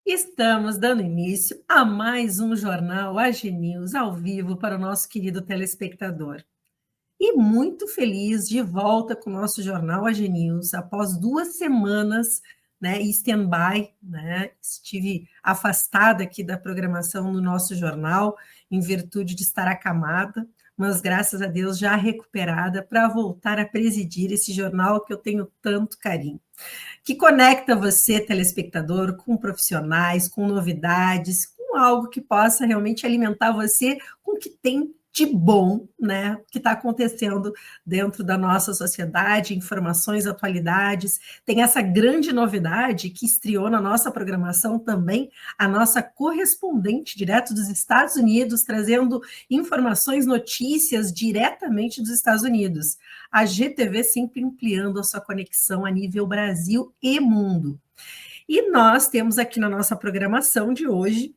Estamos dando início a mais um Jornal AG News ao vivo para o nosso querido telespectador. E muito feliz de volta com o nosso Jornal AG News, após 2 semanas, né, em stand-by, né, estive afastada aqui da programação do nosso jornal, em virtude de estar acamada, mas graças a Deus já recuperada para voltar a presidir esse jornal que eu tenho tanto carinho, que conecta você, telespectador, com profissionais, com novidades, com algo que possa realmente alimentar você com o que tem de bom, né, que está acontecendo dentro da nossa sociedade, informações, atualidades. Tem essa grande novidade que estreou na nossa programação também, a nossa correspondente direto dos Estados Unidos, trazendo informações, notícias diretamente dos Estados Unidos. A GTV sempre ampliando a sua conexão a nível Brasil e mundo. E nós temos aqui na nossa programação de hoje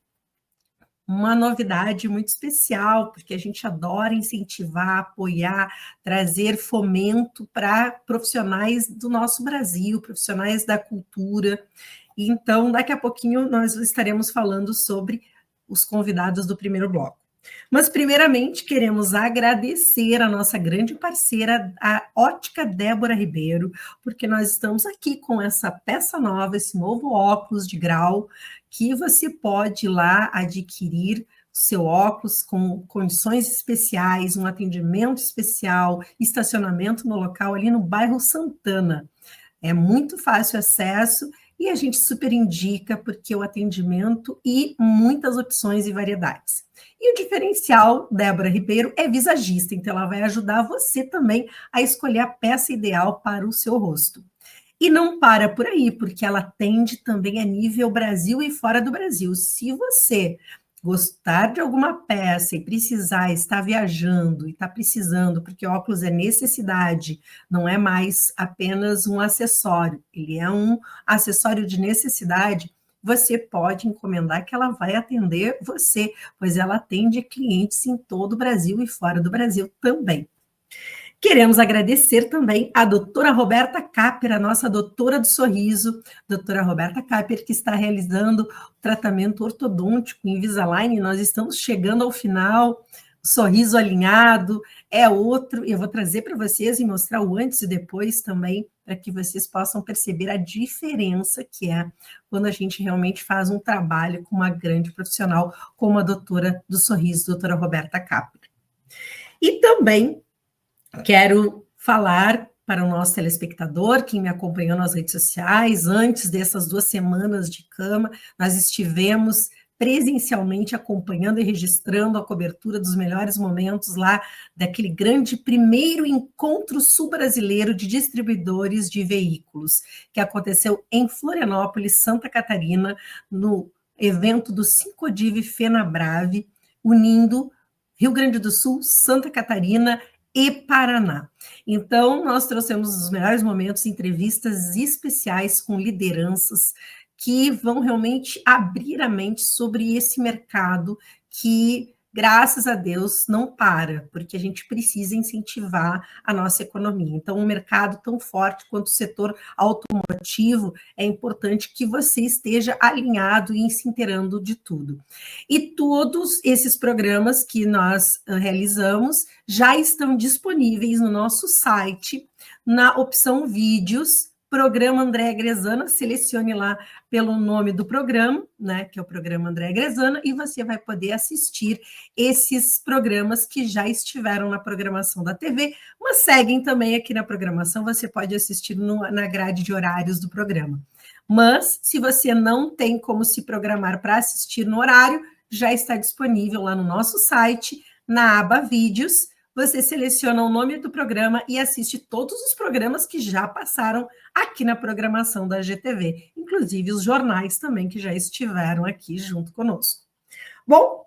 uma novidade muito especial, porque a gente adora incentivar, apoiar, trazer fomento para profissionais do nosso Brasil, profissionais da cultura. Então, daqui a pouquinho nós estaremos falando sobre os convidados do primeiro bloco. Mas, primeiramente, queremos agradecer a nossa grande parceira, a Ótica Débora Ribeiro, porque nós estamos aqui com essa peça nova, esse novo óculos de grau, que você pode ir lá adquirir seu óculos com condições especiais, um atendimento especial, estacionamento no local ali no bairro Santana. É muito fácil acesso e a gente super indica porque o atendimento e muitas opções e variedades. E o diferencial, Débora Ribeiro, é visagista, então ela vai ajudar você também a escolher a peça ideal para o seu rosto. E não para por aí, porque ela atende também a nível Brasil e fora do Brasil. Se você gostar de alguma peça e precisar, estar viajando e está precisando, porque óculos é necessidade, não é mais apenas um acessório, ele é um acessório de necessidade, você pode encomendar que ela vai atender você, pois ela atende clientes em todo o Brasil e fora do Brasil também. Queremos agradecer também a doutora Roberta Capper, a nossa doutora do sorriso, doutora Roberta Capper, que está realizando o tratamento ortodôntico em Invisalign. Nós estamos chegando ao final, o sorriso alinhado é outro, e eu vou trazer para vocês e mostrar o antes e depois também, para que vocês possam perceber a diferença que é quando a gente realmente faz um trabalho com uma grande profissional, como a doutora do sorriso, doutora Roberta Capper. E também quero falar para o nosso telespectador, quem me acompanhou nas redes sociais, antes dessas 2 semanas de cama, nós estivemos presencialmente acompanhando e registrando a cobertura dos melhores momentos lá daquele grande primeiro encontro sul-brasileiro de distribuidores de veículos, que aconteceu em Florianópolis, Santa Catarina, no evento do Sincodiv Fenabrave, unindo Rio Grande do Sul, Santa Catarina e Paraná. Então, nós trouxemos os melhores momentos, entrevistas especiais com lideranças que vão realmente abrir a mente sobre esse mercado que, graças a Deus, não para, porque a gente precisa incentivar a nossa economia. Então, um mercado tão forte quanto o setor automotivo, é importante que você esteja alinhado e se inteirando de tudo. E todos esses programas que nós realizamos já estão disponíveis no nosso site, na opção vídeos, Programa Andréa Grezana, selecione lá pelo nome do programa, né, que é o Programa Andréa Grezana, e você vai poder assistir esses programas que já estiveram na programação da TV, mas seguem também aqui na programação, você pode assistir na grade de horários do programa. Mas, se você não tem como se programar para assistir no horário, já está disponível lá no nosso site, na aba Vídeos, você seleciona o nome do programa e assiste todos os programas que já passaram aqui na programação da GTV, inclusive os jornais também que já estiveram aqui junto conosco. Bom,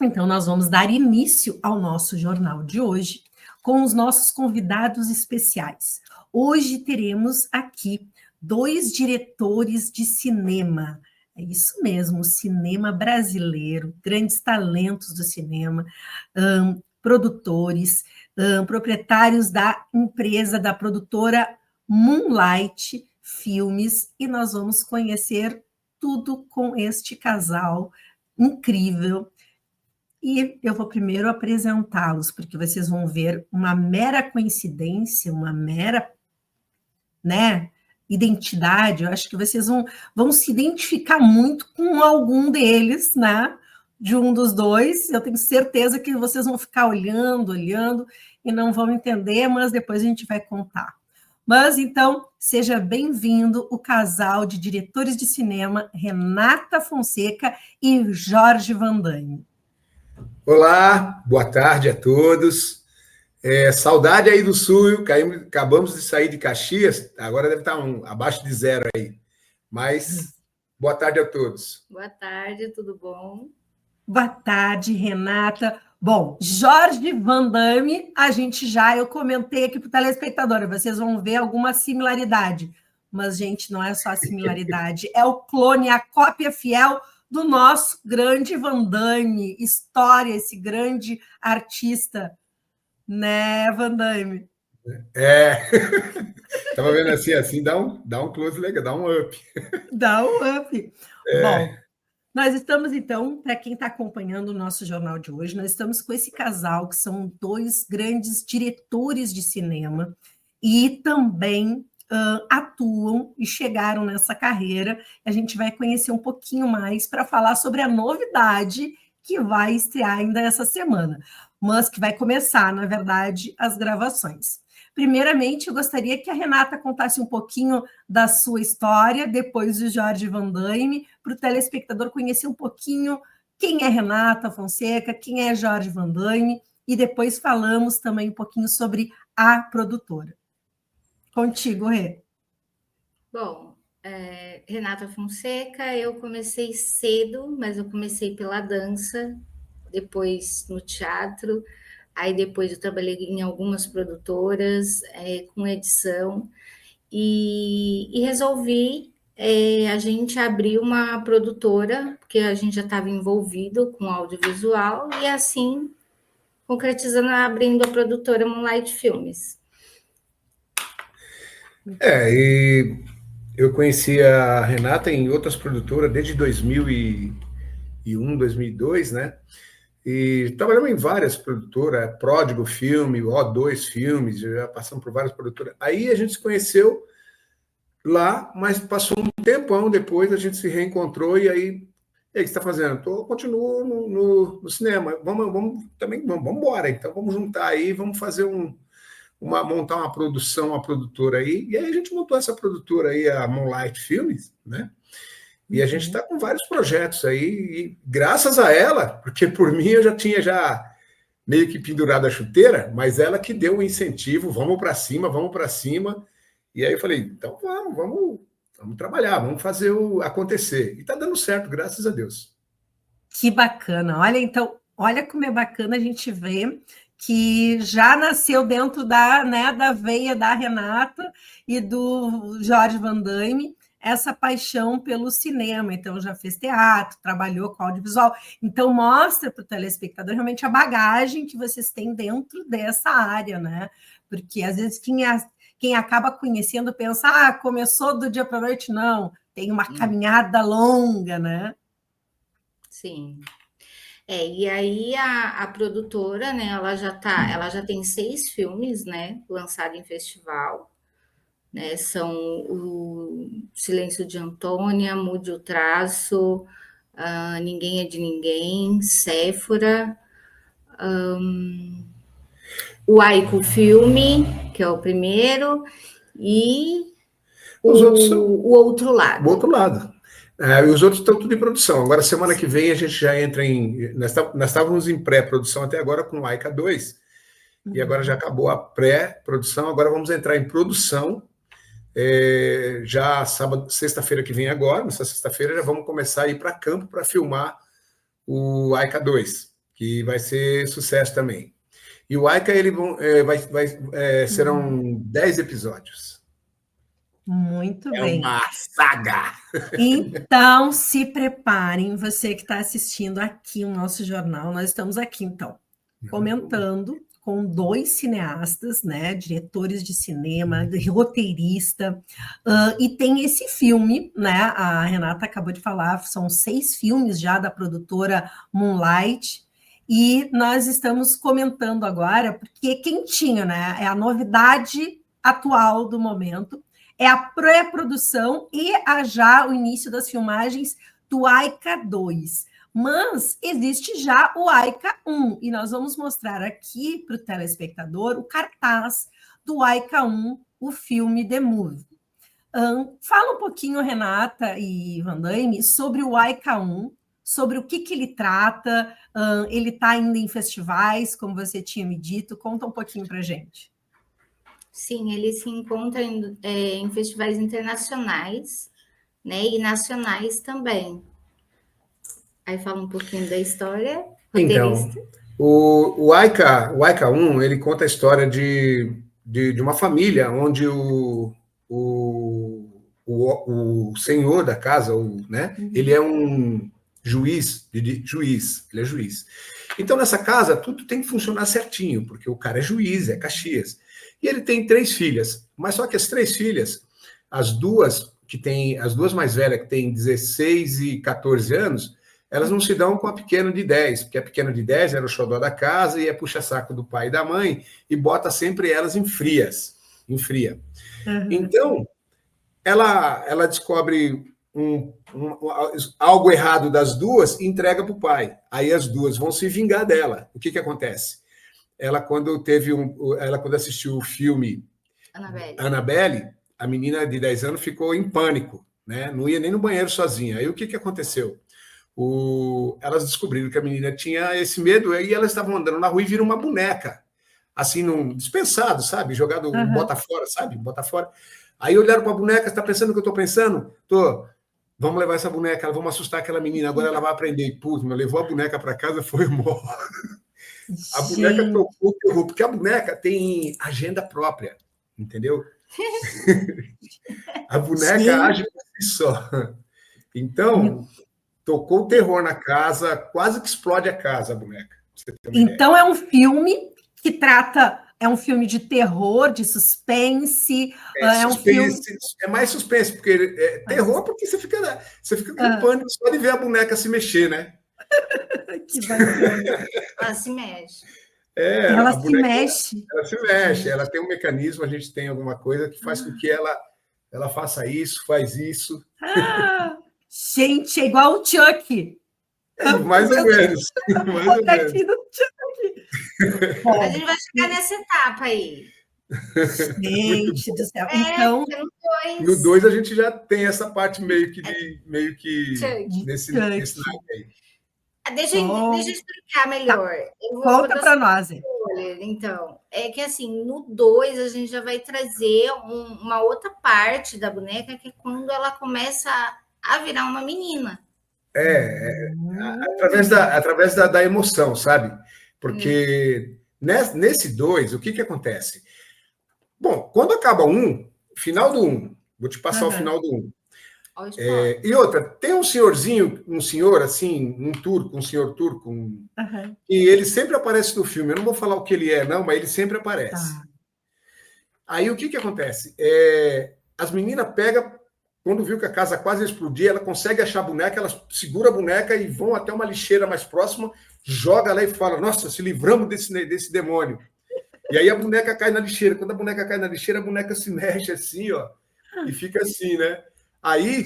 então nós vamos dar início ao nosso jornal de hoje com os nossos convidados especiais. Hoje teremos aqui 2 diretores de cinema, É isso mesmo, o cinema brasileiro, grandes talentos do cinema, produtores, proprietários da empresa, da produtora Moonlight Filmes, e nós vamos conhecer tudo com este casal incrível. E eu vou primeiro apresentá-los, porque vocês vão ver uma mera coincidência, uma mera, né, identidade. Eu acho que vocês vão se identificar muito com algum deles, né? De um dos dois. Eu tenho certeza que vocês vão ficar olhando e não vão entender, mas depois a gente vai contar. Mas então, seja bem-vindo o casal de diretores de cinema Renata Fonseca e Jorge Van Damme. Olá, boa tarde a todos. Saudade aí do Sul, acabamos de sair de Caxias, agora deve estar abaixo de 0 aí. Mas boa tarde a todos. Boa tarde, tudo bom? Boa tarde, Renata. Bom, Jorge Van Damme, eu comentei aqui para o telespectador, vocês vão ver alguma similaridade. Mas, gente, não é só a similaridade, é o clone, a cópia fiel do nosso grande Van Damme, história, esse grande artista, né, Van Damme? Estava vendo assim, dá um close legal, dá um up. Dá um up. Bom, nós estamos, então, para quem está acompanhando o nosso jornal de hoje, nós estamos com esse casal, que são dois grandes diretores de cinema e também atuam e chegaram nessa carreira. A gente vai conhecer um pouquinho mais para falar sobre a novidade que vai estrear ainda essa semana, mas que vai começar, na verdade, as gravações. Primeiramente, eu gostaria que a Renata contasse um pouquinho da sua história, depois o Jorge Van Damme, para o telespectador conhecer um pouquinho quem é Renata Fonseca, quem é Jorge Van Damme, e depois falamos também um pouquinho sobre a produtora. Contigo, Rê. Bom, Renata Fonseca, eu comecei cedo, mas eu comecei pela dança, depois no teatro, aí depois eu trabalhei em algumas produtoras, com edição, e resolvi a gente abrir uma produtora, porque a gente já estava envolvido com audiovisual, e assim, concretizando, abrindo a produtora Moonlight Filmes. E eu conheci a Renata em outras produtoras desde 2001, 2002, né? E trabalhamos em várias produtoras, Pródigo Filme, O2 Filmes, já passamos por várias produtoras. Aí a gente se conheceu lá, mas passou um tempão depois, a gente se reencontrou e aí, o que você está fazendo? Continuo no cinema. Vamos embora, então vamos juntar aí, vamos fazer montar uma produção, uma produtora aí, e aí a gente montou essa produtora aí, a Moonlight Filmes, né? E a gente está com vários projetos aí, e graças a ela, porque por mim eu já tinha meio que pendurado a chuteira, mas ela que deu o incentivo, vamos para cima, e aí eu falei, então vamos trabalhar, vamos fazer acontecer. E está dando certo, graças a Deus. Que bacana, olha como é bacana a gente ver que já nasceu dentro da veia da Renata e do Jorge Van Damme essa paixão pelo cinema. Então, já fez teatro, trabalhou com audiovisual. Então, mostra para o telespectador realmente a bagagem que vocês têm dentro dessa área, né? Porque, às vezes, quem acaba conhecendo pensa, começou do dia para a noite. Não, tem uma caminhada longa, né? Sim. E aí a produtora, né, ela já tem 6 filmes, né, lançados em festival, né, são o Silêncio de Antônia, Mude o Traço, Ninguém é de Ninguém, Séfora, o Aico Filme, que é o primeiro, e o Outro Lado. O Outro Lado. E os outros estão tudo em produção. Agora, semana que vem, a gente já entra em... Nós estávamos em pré-produção até agora com o AICA 2, e agora já acabou a pré-produção, agora vamos entrar em produção, já sexta-feira que vem agora, nessa sexta-feira, já vamos começar a ir para campo para filmar o AICA 2, que vai ser sucesso também. E o AICA, serão 10 episódios. Muito É bem. uma saga. Então, se preparem, você que está assistindo aqui o nosso jornal, nós estamos aqui, então, comentando com 2 cineastas, né, diretores de cinema, roteirista, e tem esse filme, né, a Renata acabou de falar, são 6 filmes já da produtora Moonlight, e nós estamos comentando agora, porque é quentinho, né, é a novidade atual do momento, é a pré-produção e já o início das filmagens do Aika 2. Mas existe já o Aika 1, e nós vamos mostrar aqui para o telespectador o cartaz do Aika 1, o filme The Movie. Fala um pouquinho, Renata e Van Damme, sobre o Aika 1, sobre o que ele trata. Ele está ainda em festivais, como você tinha me dito. Conta um pouquinho para a gente. Sim, ele se encontra em festivais internacionais, né, e nacionais também. Aí fala um pouquinho da história. Então, o Aika 1, ele conta a história de uma família onde o senhor da casa, né, ele é um juiz, ele é juiz. Então, nessa casa, tudo tem que funcionar certinho, porque o cara é juiz, é Caxias. E ele tem 3 filhas, mas só que as 3 filhas, as duas mais velhas, que têm 16 e 14 anos, elas não se dão com a pequena de 10, porque a pequena de 10 era o xodó da casa e é puxa-saco do pai e da mãe, e bota sempre elas em fria. Então, ela descobre algo errado das duas e entrega para o pai. Aí as duas vão se vingar dela. O que acontece? Ela, quando assistiu o filme Annabelle, a menina de 10 anos ficou em pânico, né? Não ia nem no banheiro sozinha. Aí o que aconteceu? Elas descobriram que a menina tinha esse medo e elas estavam andando na rua e viram uma boneca, assim, dispensado, sabe? Jogado, bota fora, sabe? Bota fora. Aí olharam para a boneca, está pensando o que eu estou pensando? Tô. Vamos levar essa boneca, vamos assustar aquela menina, agora ela vai aprender. Putz, levou a boneca para casa, foi mó. A boneca tocou o terror, porque a boneca tem agenda própria, entendeu? A boneca age por si só. Então, tocou o terror na casa, quase que explode a casa, a boneca. Então, é um filme que trata... É um filme de terror, de suspense. É mais suspense, porque terror porque você fica com pânico só de ver a boneca se mexer, né? Que bacana. Ela se mexe. Ela se mexe. Ela se mexe, ela tem um mecanismo, a gente tem alguma coisa que faz com que ela faça isso, faz isso. Gente, é igual o Chuck. Mais ou menos. A gente vai chegar nessa etapa aí. Gente do céu. Então, no 2 a gente já tem essa parte meio que nesse naipe aí. Deixa eu explicar melhor. Conta para nós. Então, é que assim, no 2 a gente já vai trazer uma outra parte da boneca, que é quando ela começa a virar uma menina. Através da emoção, sabe? Porque nesse 2, o que acontece? Bom, quando acaba final do 1, vou te passar o final do 1. E outra, tem um senhor assim, um senhor turco, e ele sempre aparece no filme. Eu não vou falar o que ele é, não, mas ele sempre aparece. Aí o que acontece? As meninas pegam, quando viu que a casa quase explodia, ela consegue achar a boneca, ela segura a boneca e vão até uma lixeira mais próxima, joga lá e fala: nossa, se livramos desse demônio. E aí a boneca cai na lixeira. Quando a boneca cai na lixeira, a boneca se mexe assim, ó, e fica assim, né? Aí,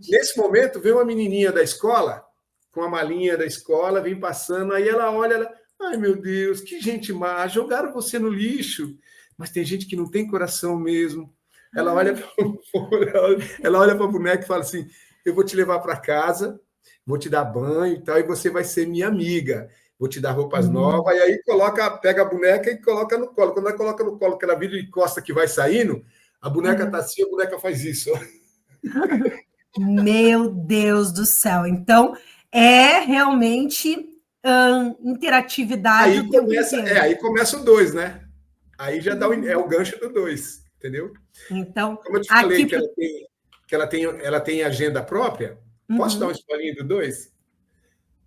nesse momento, vem uma menininha da escola, com a malinha da escola, vem passando, aí ela olha, ai meu Deus, que gente má, jogaram você no lixo. Mas tem gente que não tem coração mesmo. Ela olha para a boneca e fala assim: eu vou te levar para casa, vou te dar banho e tal, e você vai ser minha amiga. Vou te dar roupas novas, e aí pega a boneca e coloca no colo. Quando ela coloca no colo, que ela vira de costa que vai saindo, a boneca tá assim, a boneca faz isso. Meu Deus do céu. Então, é realmente interatividade. Aí começa o 2, né? Aí já dá o gancho do 2. entendeu? Então, Como eu te aqui... falei que ela tem agenda própria, posso dar um spoilinho do 2?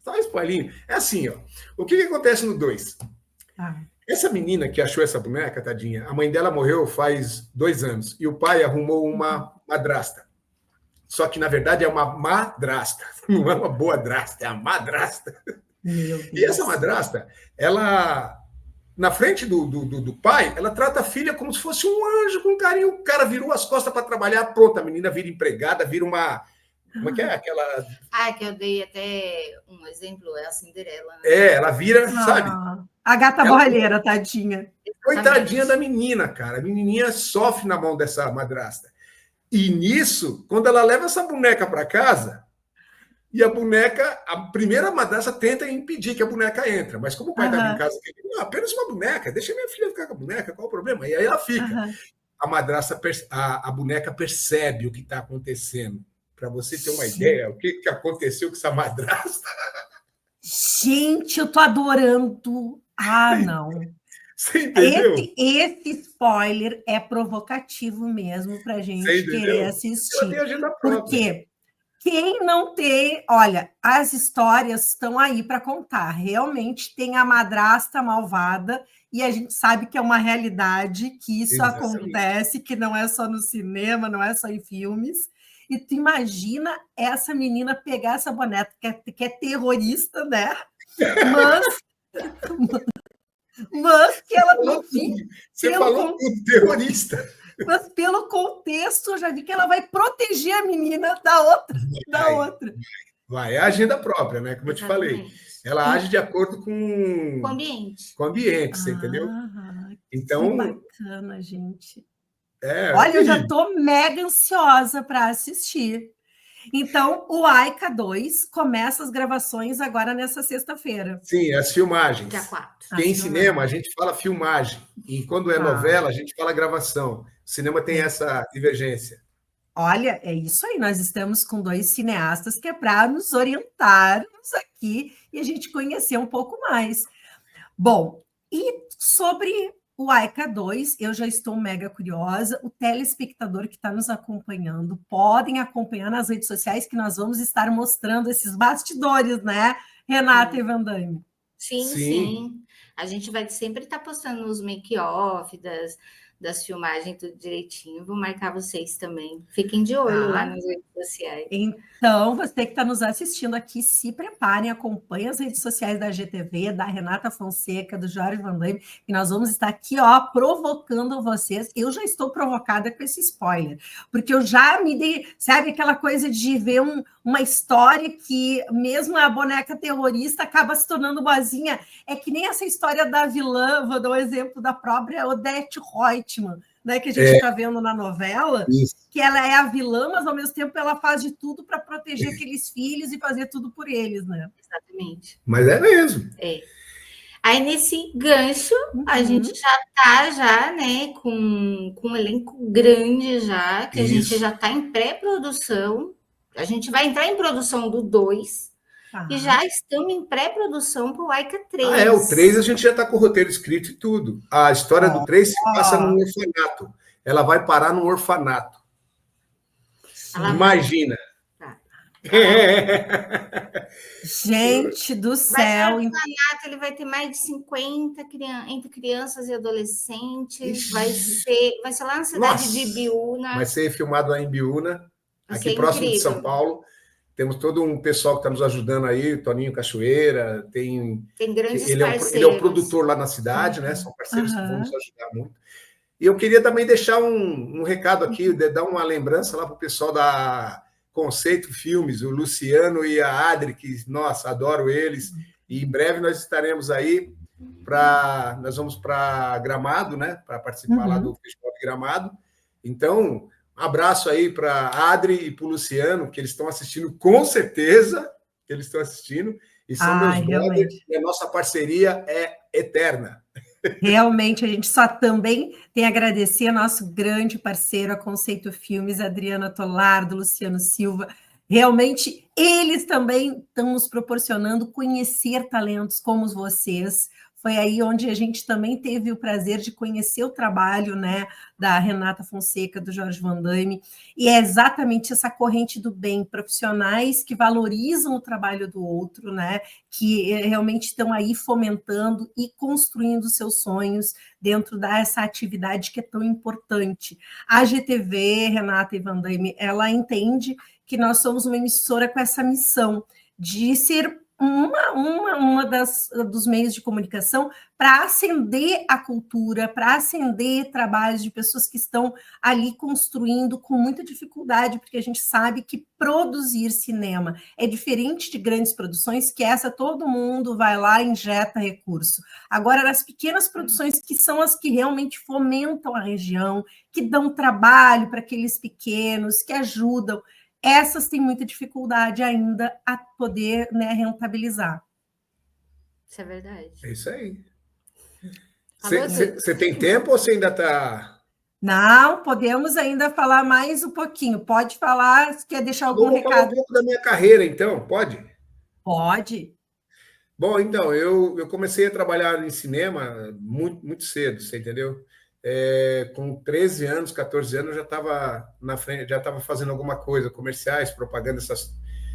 Só um spoilinho. É assim, ó. O que acontece no 2? Essa menina que achou essa boneca, tadinha, a mãe dela morreu faz 2 anos e o pai arrumou uma madrasta. Só que, na verdade, é uma madrasta. Não é uma boa drasta, é a madrasta. E essa madrasta, ela, na frente do pai, ela trata a filha como se fosse um anjo, com carinho. O cara virou as costas para trabalhar, pronto, a menina vira empregada, vira uma... Como é que é aquela... que eu dei até um exemplo, é a Cinderela. Né? É, ela vira, sabe? A gata borralheira, tadinha. Coitadinha da menina, cara. A menininha sofre na mão dessa madrasta. E nisso, quando ela leva essa boneca para casa, e a primeira madrasta tenta impedir que a boneca entre, mas como o pai estava em casa, apenas uma boneca, deixa minha filha ficar com a boneca, qual o problema? E aí ela fica. A madrasta, a boneca percebe o que está acontecendo. Para você ter uma ideia, o que aconteceu com essa madrasta? Gente, eu tô adorando. Não. Você entendeu? Esse spoiler é provocativo mesmo para a gente querer assistir. Ela tem agenda própria. Porque quem não tem... Olha, as histórias estão aí para contar. Realmente tem a madrasta malvada e a gente sabe que é uma realidade, que isso acontece, que não é só no cinema, não é só em filmes. E tu imagina essa menina pegar essa boneca, que é terrorista, né? Mas que ela não fica. Você falou tudo, terrorista. Mas pelo contexto, eu já vi que ela vai proteger a menina da outra. Vai, é a agenda própria, né? Como eu te falei. Ela age de acordo com o ambiente. Com o ambiente, você entendeu? Então, que bacana, gente. Olha, eu já estou mega ansiosa para assistir. Então, o Aika 2 começa as gravações agora nessa sexta-feira. Sim, as filmagens. Dia 4. Porque em cinema a gente fala filmagem. E quando é novela, a gente fala gravação. O cinema tem essa divergência. Olha, é isso aí. Nós estamos com 2 cineastas que é para nos orientarmos aqui e a gente conhecer um pouco mais. Bom, e sobre o Aika 2, eu já estou mega curiosa. O telespectador que está nos acompanhando, podem acompanhar nas redes sociais que nós vamos estar mostrando esses bastidores, né, Renata e Van Damme? Sim. A gente vai sempre estar postando os make-off das filmagens, tudo direitinho. Vou marcar vocês também. Fiquem de olho lá nas redes sociais. Então, você que está nos assistindo aqui, se preparem, acompanhem as redes sociais da GTV, da Renata Fonseca, do Jorge Van Damme, e nós vamos estar aqui, provocando vocês. Eu já estou provocada com esse spoiler, porque eu já me dei, sabe, aquela coisa de ver uma história que mesmo a boneca terrorista acaba se tornando boazinha. É que nem essa história da vilã, vou dar um exemplo da própria Odete Reutemann, né, que a gente está vendo na novela, que ela é a vilã, mas ao mesmo tempo ela faz de tudo para proteger aqueles filhos e fazer tudo por eles, né? Exatamente. Mas é mesmo. Aí, nesse gancho, a gente já está né, com um elenco grande já, que a gente já está em pré-produção. A gente vai entrar em produção do 2 e já estamos em pré-produção para o Aika 3. O 3 a gente já está com o roteiro escrito e tudo. A história do 3 se passa num orfanato. Ela vai parar num orfanato. Imagina. Gente do céu. Vai orfanato, ele vai ter mais de 50 entre crianças e adolescentes. Vai ser lá na cidade de Ibiúna. Vai ser filmado lá em Ibiúna, aqui próximo de São Paulo. Temos todo um pessoal que está nos ajudando aí, o Toninho Cachoeira, tem grandes parceiros. Ele é o produtor lá na cidade, né? São parceiros que vão nos ajudar muito. E eu queria também deixar um recado aqui, dar uma lembrança lá para o pessoal da Conceito Filmes, o Luciano e a Adri, que, nossa, adoro eles. E em breve nós estaremos aí nós vamos para Gramado, né? Para participar lá do Festival de Gramado. Então, um abraço aí para a Adri e para o Luciano, que eles estão assistindo, com certeza, eles estão assistindo, e são meus brothers, e a nossa parceria é eterna. Realmente, a gente só também tem a agradecer a nosso grande parceiro, a Conceito Filmes, Adriana Tolardo, Luciano Silva. Realmente, eles também estão nos proporcionando conhecer talentos como vocês, Foi aí onde a gente também teve o prazer de conhecer o trabalho, né, da Renata Fonseca, do Jorge Van Damme, e é exatamente essa corrente do bem, profissionais que valorizam o trabalho do outro, né, que realmente estão aí fomentando e construindo seus sonhos dentro dessa atividade que é tão importante. A GTV, Renata e Van Damme, ela entende que nós somos uma emissora com essa missão de ser dos meios de comunicação para acender a cultura, para acender trabalhos de pessoas que estão ali construindo com muita dificuldade, porque a gente sabe que produzir cinema é diferente de grandes produções, que essa todo mundo vai lá e injeta recurso. Agora, as pequenas produções, que são as que realmente fomentam a região, que dão trabalho para aqueles pequenos, que ajudam, essas têm muita dificuldade ainda a poder, né, rentabilizar. Isso é verdade. É isso aí. Falou Você tem tempo ou você ainda está... Não, podemos ainda falar mais um pouquinho. Pode falar, se quer deixar algum Vou falar um recado? pouco da minha carreira, então, pode? Pode. Bom, então, eu comecei a trabalhar em cinema muito, muito cedo, você entendeu? Com 13 anos, 14 anos, eu já estava na frente, já estava fazendo alguma coisa, comerciais, propaganda, essas,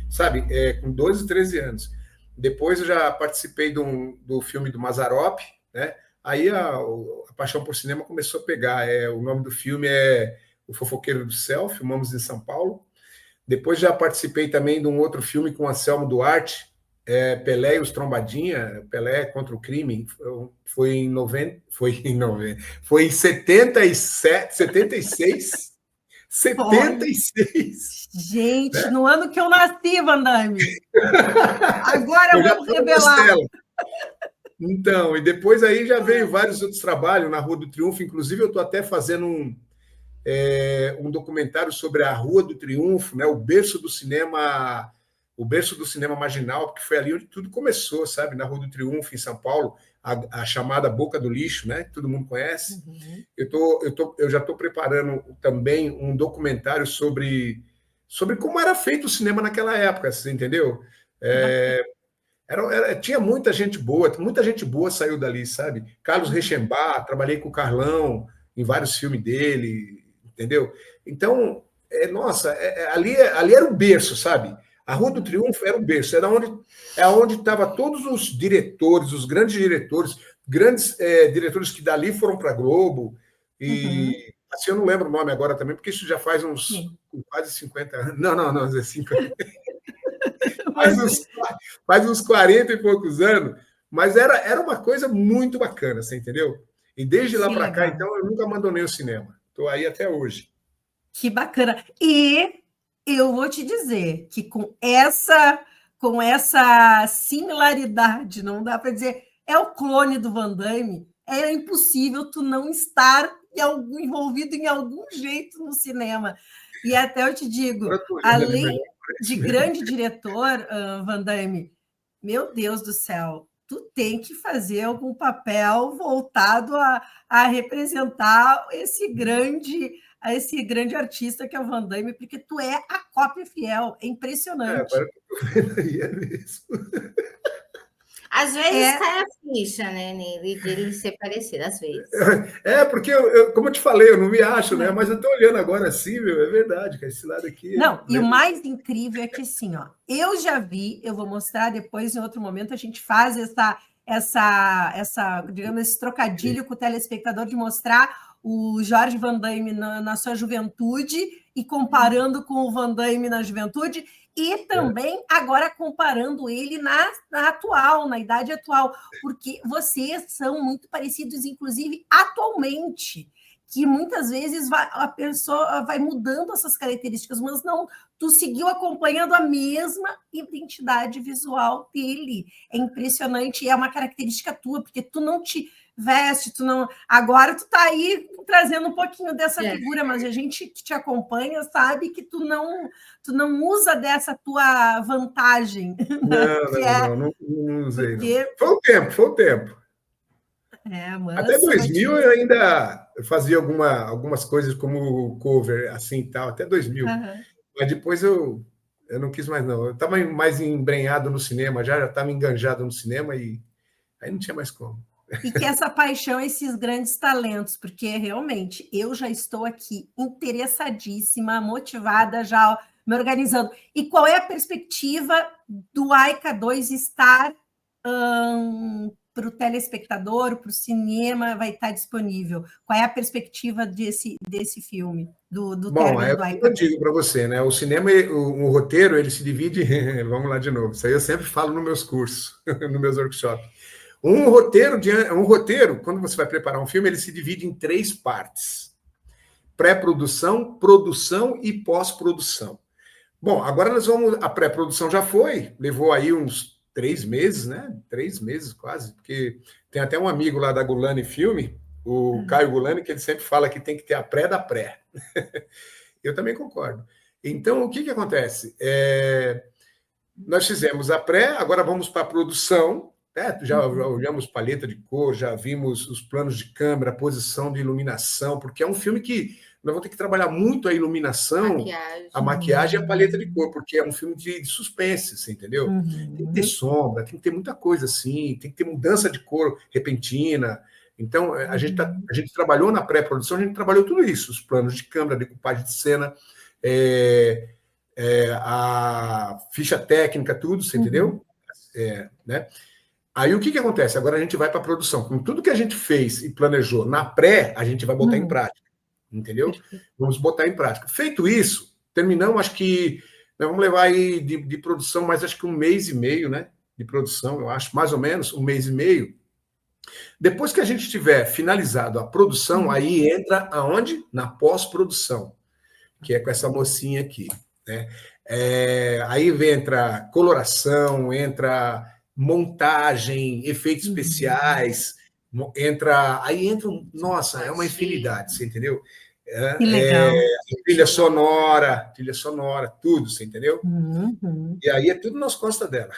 sabe? Com 12, 13 anos. Depois eu já participei do filme do Mazzaropi, né? Aí a paixão por cinema começou a pegar. O nome do filme é O Fofoqueiro do Céu, filmamos em São Paulo. Depois já participei também de um outro filme com Anselmo Duarte, Pelé e os Trombadinha, Pelé contra o crime, foi em 77, 76, 76. Gente, né? No ano que eu nasci, Van Damme. Agora eu vou revelar. Então, e depois aí já veio vários outros trabalhos na Rua do Triunfo, inclusive eu estou até fazendo um documentário sobre a Rua do Triunfo, né, o berço do cinema marginal, porque foi ali onde tudo começou, sabe? Na Rua do Triunfo, em São Paulo, a chamada Boca do Lixo, né? Que todo mundo conhece. Uhum. Eu já estou preparando também um documentário sobre como era feito o cinema naquela época, você entendeu? Tinha muita gente boa saiu dali, sabe? Carlos Reichenbach, trabalhei com o Carlão em vários filmes dele, entendeu? Então, ali era o berço, sabe? A Rua do Triunfo era o berço, era onde estavam todos os diretores, os grandes diretores que dali foram para a Globo, e assim, eu não lembro o nome agora também, porque isso já faz quase 50 anos. Não, 50. faz uns 40 e poucos anos, mas era uma coisa muito bacana, você entendeu? E desde lá para cá, então, eu nunca abandonei o cinema. Estou aí até hoje. Que bacana. E eu vou te dizer que com essa similaridade, não dá para dizer, é o clone do Van Damme, é impossível tu não estar envolvido em algum jeito no cinema. E até eu te digo, além de grande diretor, Van Damme, meu Deus do céu, tu tem que fazer algum papel voltado a representar esse grande artista que é o Van Damme, porque tu é a cópia fiel, é impressionante. Agora que eu tô vendo aí, é mesmo. Às vezes cai a ficha, né, nele, dele ser parecido, às vezes. Porque, como eu te falei, eu não me acho, né? Mas eu tô olhando agora assim, meu, é verdade, que esse lado aqui... Não, e o mais incrível é que, assim, ó, eu já vi, eu vou mostrar depois, em outro momento, a gente faz digamos, esse trocadilho com o telespectador de mostrar o Jorge Van Damme na sua juventude e comparando com o Van Damme na juventude, e também agora comparando ele na atual, na idade atual, porque vocês são muito parecidos, inclusive atualmente, que muitas vezes a pessoa vai mudando essas características, mas não, tu seguiu acompanhando a mesma identidade visual dele. É impressionante, e é uma característica tua, porque tu não te veste, tu não. Agora tu tá aí trazendo um pouquinho dessa figura, mas a gente que te acompanha sabe que tu não usa dessa tua vantagem. Não usei. Porque... Não. Foi o tempo. Até 2000 eu ainda fazia algumas coisas como cover, assim e tal, até 2000. Mas depois eu não quis mais, não. Eu estava mais embrenhado no cinema, já estava enganjado no cinema e aí não tinha mais como. E que essa paixão, esses grandes talentos, porque realmente eu já estou aqui interessadíssima, motivada, já me organizando. E qual é a perspectiva do AICA 2 estar para o telespectador, para o cinema, vai estar disponível? Qual é a perspectiva desse filme, do Bom, término é o do que AICA eu 2? digo para você, né? O cinema, o roteiro, ele se divide. Vamos lá de novo. Isso aí eu sempre falo nos meus cursos, nos meus workshops. Um roteiro, quando você vai preparar um filme, ele se divide em 3 partes: pré-produção, produção e pós-produção. Bom, agora nós vamos. A pré-produção já foi, levou aí uns 3 meses, né? 3 meses quase, porque tem até um amigo lá da Gulani Filme, o Caio Gulani, que ele sempre fala que tem que ter a pré da pré. Eu também concordo. Então, o que acontece? Nós fizemos a pré, agora vamos para a produção. Já olhamos paleta de cor, já vimos os planos de câmera, posição de iluminação, porque é um filme que nós vamos ter que trabalhar muito a iluminação, a maquiagem e a paleta de cor, porque é um filme de suspense, você entendeu? Tem que ter sombra, tem que ter muita coisa assim, tem que ter mudança de cor repentina. Então, a gente trabalhou na pré-produção, a gente trabalhou tudo isso, os planos de câmera, decupagem de cena, a ficha técnica, tudo, você entendeu? Né? Aí o que acontece? Agora a gente vai para a produção. Com tudo que a gente fez e planejou na pré, a gente vai botar em prática, entendeu? Vamos botar em prática. Feito isso, terminamos, acho que nós vamos levar aí de produção mais acho que 1 mês e meio, né? De produção, eu acho, mais ou menos, 1 mês e meio. Depois que a gente tiver finalizado a produção, aí entra aonde? Na pós-produção, que é com essa mocinha aqui, né? Aí entra coloração, entra montagem, efeitos especiais, aí entra, nossa, é uma infinidade, você entendeu? Que legal. Trilha sonora, tudo, você entendeu? E aí é tudo nas costas dela.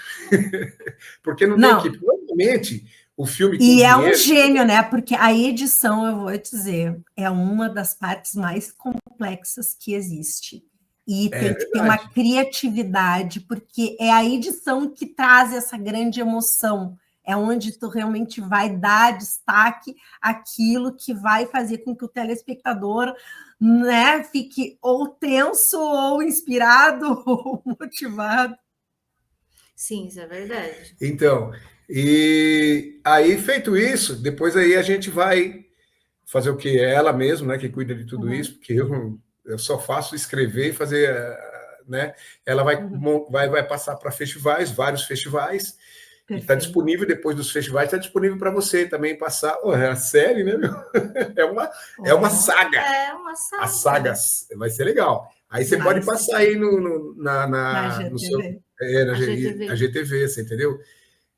Porque não tem equipe. Normalmente, o filme com E é dinheiro... um gênio, né? Porque a edição, eu vou dizer, é uma das partes mais complexas que existe. E tem que ter uma criatividade, porque é a edição que traz essa grande emoção. É onde tu realmente vai dar destaque àquilo que vai fazer com que o telespectador, né, fique ou tenso, ou inspirado, ou motivado. Sim, isso é verdade. Então, e aí, feito isso, depois aí a gente vai fazer o quê? É ela mesma, né, que cuida de tudo isso, porque eu só faço escrever e fazer, né? Ela vai passar para festivais, vários festivais, e está disponível, depois dos festivais, está disponível para você também passar. É a série, né, meu? É uma saga. É uma saga. As sagas. Vai ser legal. Aí você pode passar aí no seu... na GTV, você entendeu?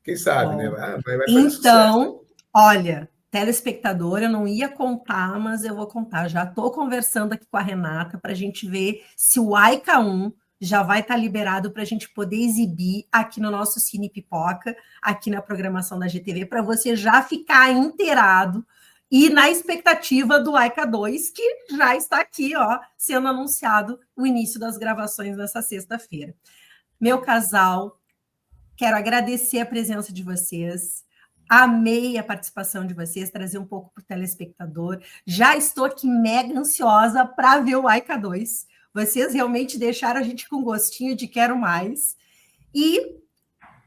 Quem sabe, né? Vai fazer sucesso. Olha, telespectador, eu não ia contar, mas eu vou contar. Já estou conversando aqui com a Renata para a gente ver se o AICA 1 já vai estar liberado para a gente poder exibir aqui no nosso Cine Pipoca, aqui na programação da GTV, para você já ficar inteirado e na expectativa do AICA 2, que já está aqui, ó, sendo anunciado o início das gravações nessa sexta-feira. Meu casal, quero agradecer a presença de vocês. Amei a participação de vocês, trazer um pouco para o telespectador. Já estou aqui mega ansiosa para ver o AICA 2. Vocês realmente deixaram a gente com gostinho de quero mais. E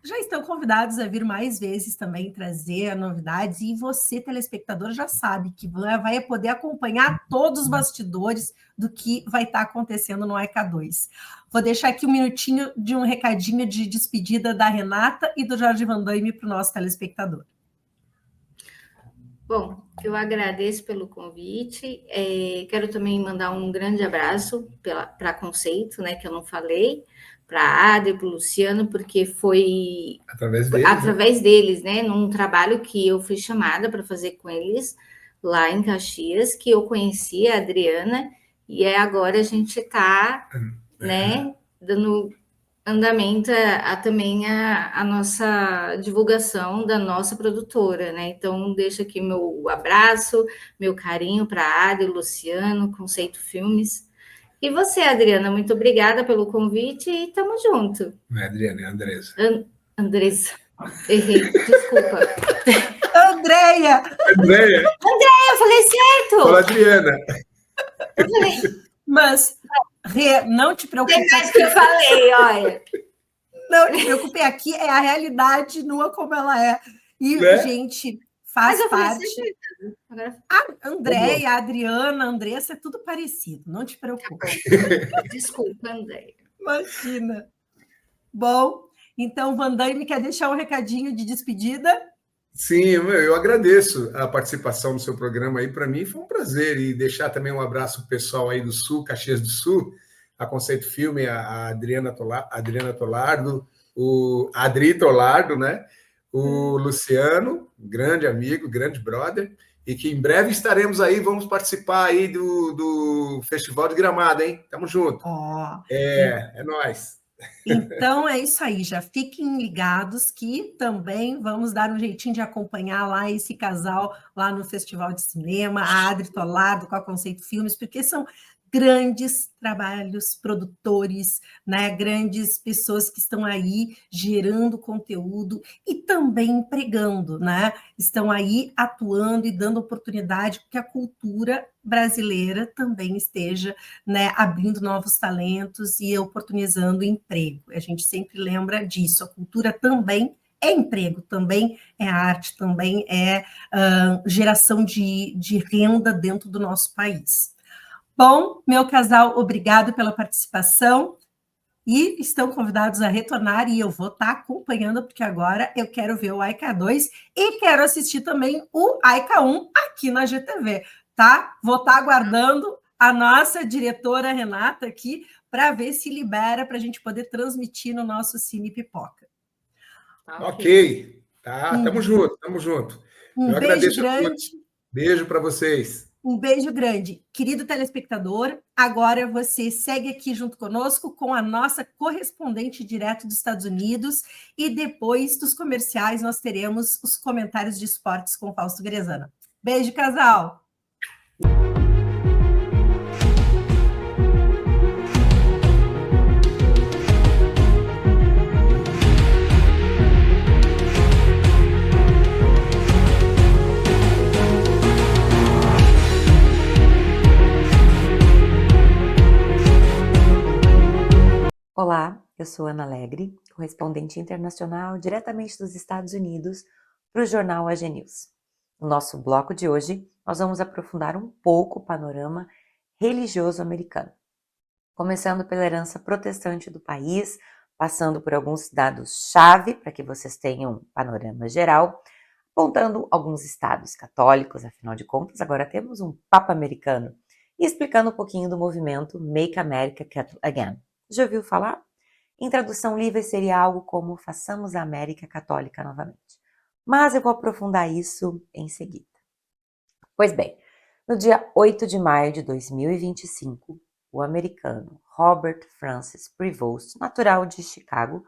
já estão convidados a vir mais vezes também trazer novidades. E você, telespectador, já sabe que vai poder acompanhar todos os bastidores do que vai estar acontecendo no AICA 2. Vou deixar aqui um minutinho de um recadinho de despedida da Renata e do Jorge Van Damme para o nosso telespectador. Bom, eu agradeço pelo convite. Quero também mandar um grande abraço para Conceito, né, que eu não falei, para a Ada e para o Luciano, porque foi através deles, né, num trabalho que eu fui chamada para fazer com eles lá em Caxias, que eu conheci a Adriana, e agora a gente está, né, dando andamento também a nossa divulgação da nossa produtora, né? Então, deixo aqui meu abraço, meu carinho para a Ada e o Luciano, Conceito Filmes. E você, Adriana, muito obrigada pelo convite e estamos junto. Não é Adriana, é Andressa. Andressa. Errei, desculpa. Andréia! Andréia, Eu falei certo! fala Adriana. Eu falei, Mas, Rê, não te preocupe. verdade que eu falei, olha. Não te preocupe, aqui é a realidade nua como ela é. E, Né? gente, Mas faz eu falei parte. certo. Agora A Andréia, a Adriana, a Andressa, é tudo parecido, não te tá preocupe. bom. Desculpa, André. Imagina. Bom, então, Van Damme quer deixar um recadinho de despedida? Sim, eu agradeço a participação no seu programa aí. Para mim foi um prazer. E deixar também um abraço para o pessoal aí do Sul, Caxias do Sul, a Conceito Filme, a Adriana Tolardo, o Adri Tolardo, né? O Luciano, grande amigo, grande brother, e que em breve estaremos aí, vamos participar aí do Festival de Gramado, hein? Tamo junto. Ó, É nóis. então é isso aí, já fiquem ligados que também vamos dar um jeitinho de acompanhar lá esse casal lá no Festival de Cinema, a Adri Tolardo com a Conceito Filmes, porque são grandes trabalhos, produtores, né, grandes pessoas que estão aí gerando conteúdo e também empregando, né? Estão aí atuando e dando oportunidade para que a cultura brasileira também esteja, né, abrindo novos talentos e oportunizando emprego. A gente sempre lembra disso. A cultura também é emprego, também é arte, também é geração de renda dentro do nosso país. Bom, meu casal, obrigado pela participação e estão convidados a retornar e eu vou estar acompanhando, porque agora eu quero ver o AICA 2 e quero assistir também o AICA 1 aqui na GTV, tá? Vou estar aguardando a nossa diretora Renata aqui para ver se libera para a gente poder transmitir no nosso Cine Pipoca. Ok, tá, tamo junto, tamo junto. Eu Um beijo agradeço a grande. todos. Beijo para vocês. Um beijo grande. Querido telespectador, agora você segue aqui junto conosco com a nossa correspondente direto dos Estados Unidos e depois dos comerciais nós teremos os comentários de esportes com Fausto Grezana. Beijo, casal! Olá, eu sou Ana Alegre, correspondente internacional diretamente dos Estados Unidos para o jornal AG News. No nosso bloco de hoje, nós vamos aprofundar um pouco o panorama religioso americano, começando pela herança protestante do país, passando por alguns dados-chave para que vocês tenham um panorama geral, apontando alguns estados católicos, afinal de contas, agora temos um Papa americano, e explicando um pouquinho do movimento Make America Catholic Again. Já ouviu falar? Em tradução livre seria algo como Façamos a América Católica novamente. Mas eu vou aprofundar isso em seguida. Pois bem, no dia 8 de maio de 2025, o americano Robert Francis Prevost, natural de Chicago,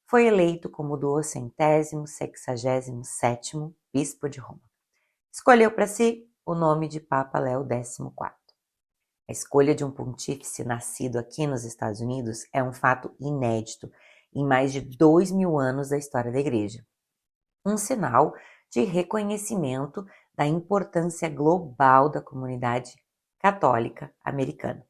foi eleito como o 267º bispo de Roma. Escolheu para si o nome de Papa Léo XIV. A escolha de um pontífice nascido aqui nos Estados Unidos é um fato inédito em mais de 2000 anos da história da Igreja. Um sinal de reconhecimento da importância global da comunidade católica americana.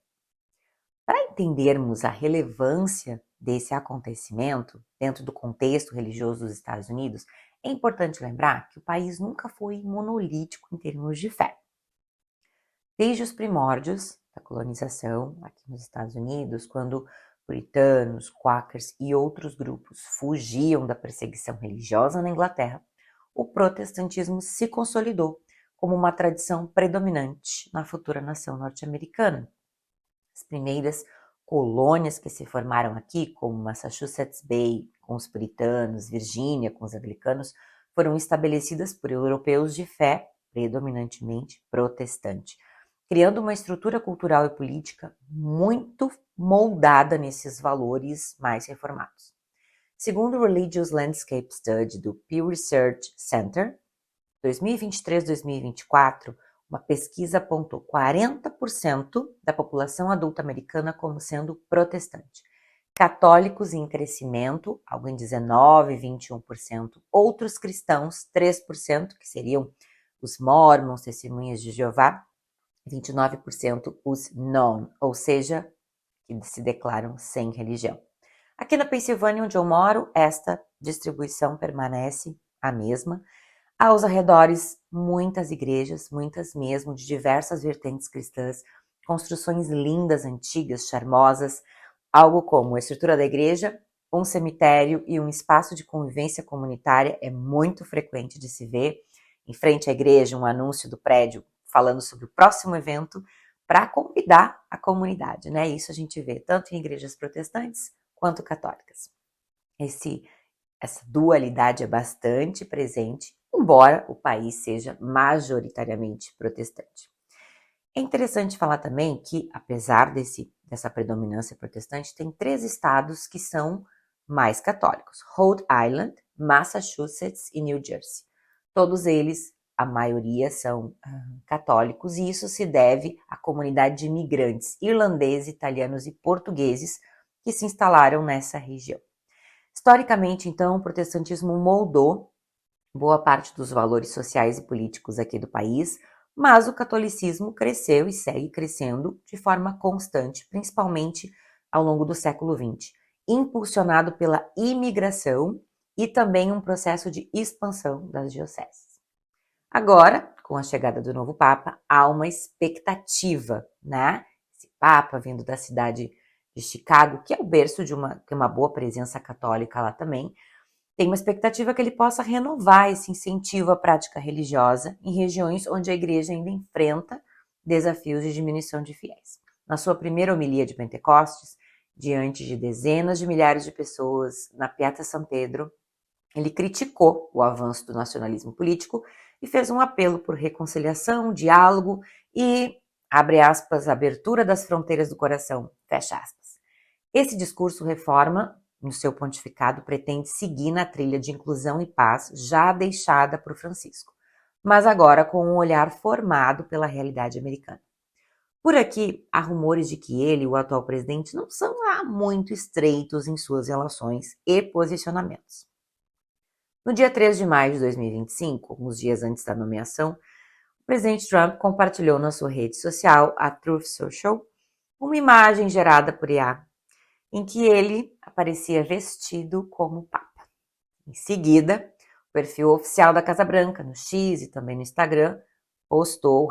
Para entendermos a relevância desse acontecimento dentro do contexto religioso dos Estados Unidos, é importante lembrar que o país nunca foi monolítico em termos de fé. Desde os primórdios da colonização aqui nos Estados Unidos, quando puritanos, quakers e outros grupos fugiam da perseguição religiosa na Inglaterra, o protestantismo se consolidou como uma tradição predominante na futura nação norte-americana. As primeiras colônias que se formaram aqui, como Massachusetts Bay com os puritanos, Virgínia com os anglicanos, foram estabelecidas por europeus de fé predominantemente protestante, criando uma estrutura cultural e política muito moldada nesses valores mais reformados. Segundo o Religious Landscape Study do Pew Research Center, 2023-2024, uma pesquisa apontou 40% da população adulta americana como sendo protestante, católicos em crescimento, algo em 19%, 21%, outros cristãos, 3%, que seriam os mormons, testemunhas de Jeová, 29% os non, ou seja, que se declaram sem religião. Aqui na Pensilvânia, onde eu moro, esta distribuição permanece a mesma. Aos arredores, muitas igrejas, muitas mesmo, de diversas vertentes cristãs, construções lindas, antigas, charmosas, algo como a estrutura da igreja, um cemitério e um espaço de convivência comunitária é muito frequente de se ver. Em frente à igreja, um anúncio do prédio falando sobre o próximo evento para convidar a comunidade, né? Isso a gente vê tanto em igrejas protestantes quanto católicas. Essa dualidade é bastante presente, embora o país seja majoritariamente protestante. É interessante falar também que, apesar dessa predominância protestante, tem 3 estados que são mais católicos: Rhode Island, Massachusetts e New Jersey. Todos eles, a maioria, são católicos, e isso se deve à comunidade de imigrantes irlandeses, italianos e portugueses que se instalaram nessa região. Historicamente, então, o protestantismo moldou boa parte dos valores sociais e políticos aqui do país, mas o catolicismo cresceu e segue crescendo de forma constante, principalmente ao longo do século XX, impulsionado pela imigração e também um processo de expansão das dioceses. Agora, com a chegada do novo Papa, há uma expectativa, né? Esse Papa vindo da cidade de Chicago, que é o berço de uma boa presença católica lá também, tem uma expectativa que ele possa renovar esse incentivo à prática religiosa em regiões onde a igreja ainda enfrenta desafios de diminuição de fiéis. Na sua primeira homilia de Pentecostes, diante de dezenas de milhares de pessoas na Piazza San Pedro, ele criticou o avanço do nacionalismo político e fez um apelo por reconciliação, diálogo e, abre aspas, abertura das fronteiras do coração, fecha aspas. Esse discurso reforma, no seu pontificado, pretende seguir na trilha de inclusão e paz já deixada por Francisco, mas agora com um olhar formado pela realidade americana. Por aqui, há rumores de que ele e o atual presidente não são lá muito estreitos em suas relações e posicionamentos. No dia 3 de maio de 2025, alguns dias antes da nomeação, o presidente Trump compartilhou na sua rede social, a Truth Social, uma imagem gerada por IA, em que ele aparecia vestido como Papa. Em seguida, o perfil oficial da Casa Branca, no X e também no Instagram,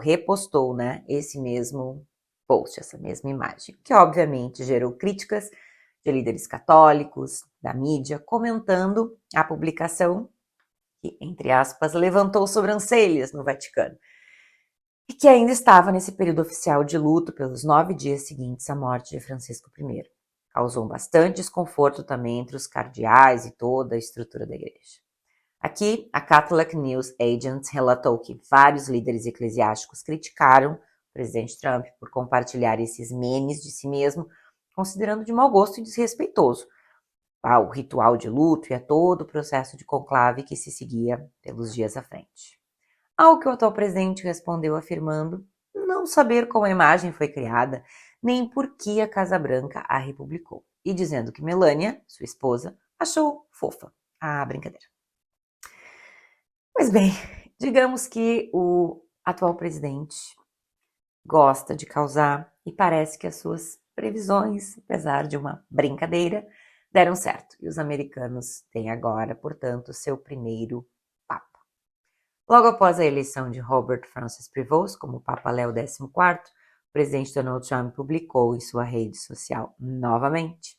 repostou, né, esse mesmo post, essa mesma imagem, que obviamente gerou críticas de líderes católicos, da mídia, comentando a publicação que, entre aspas, levantou sobrancelhas no Vaticano, e que ainda estava nesse período oficial de luto pelos 9 dias seguintes à morte de Francisco I. Causou bastante desconforto também entre os cardeais e toda a estrutura da igreja. Aqui, a Catholic News Agency relatou que vários líderes eclesiásticos criticaram o presidente Trump por compartilhar esses memes de si mesmo, considerando de mau gosto e desrespeitoso ao ritual de luto e a todo o processo de conclave que se seguia pelos dias à frente. Ao que o atual presidente respondeu afirmando não saber como a imagem foi criada, nem por que a Casa Branca a republicou, e dizendo que Melania, sua esposa, achou fofa a brincadeira. Pois bem, digamos que o atual presidente gosta de causar e parece que as suas previsões, apesar de uma brincadeira, deram certo. E os americanos têm agora, portanto, seu primeiro Papa. Logo após a eleição de Robert Francis Prevost como Papa Léo XIV, o presidente Donald Trump publicou em sua rede social novamente,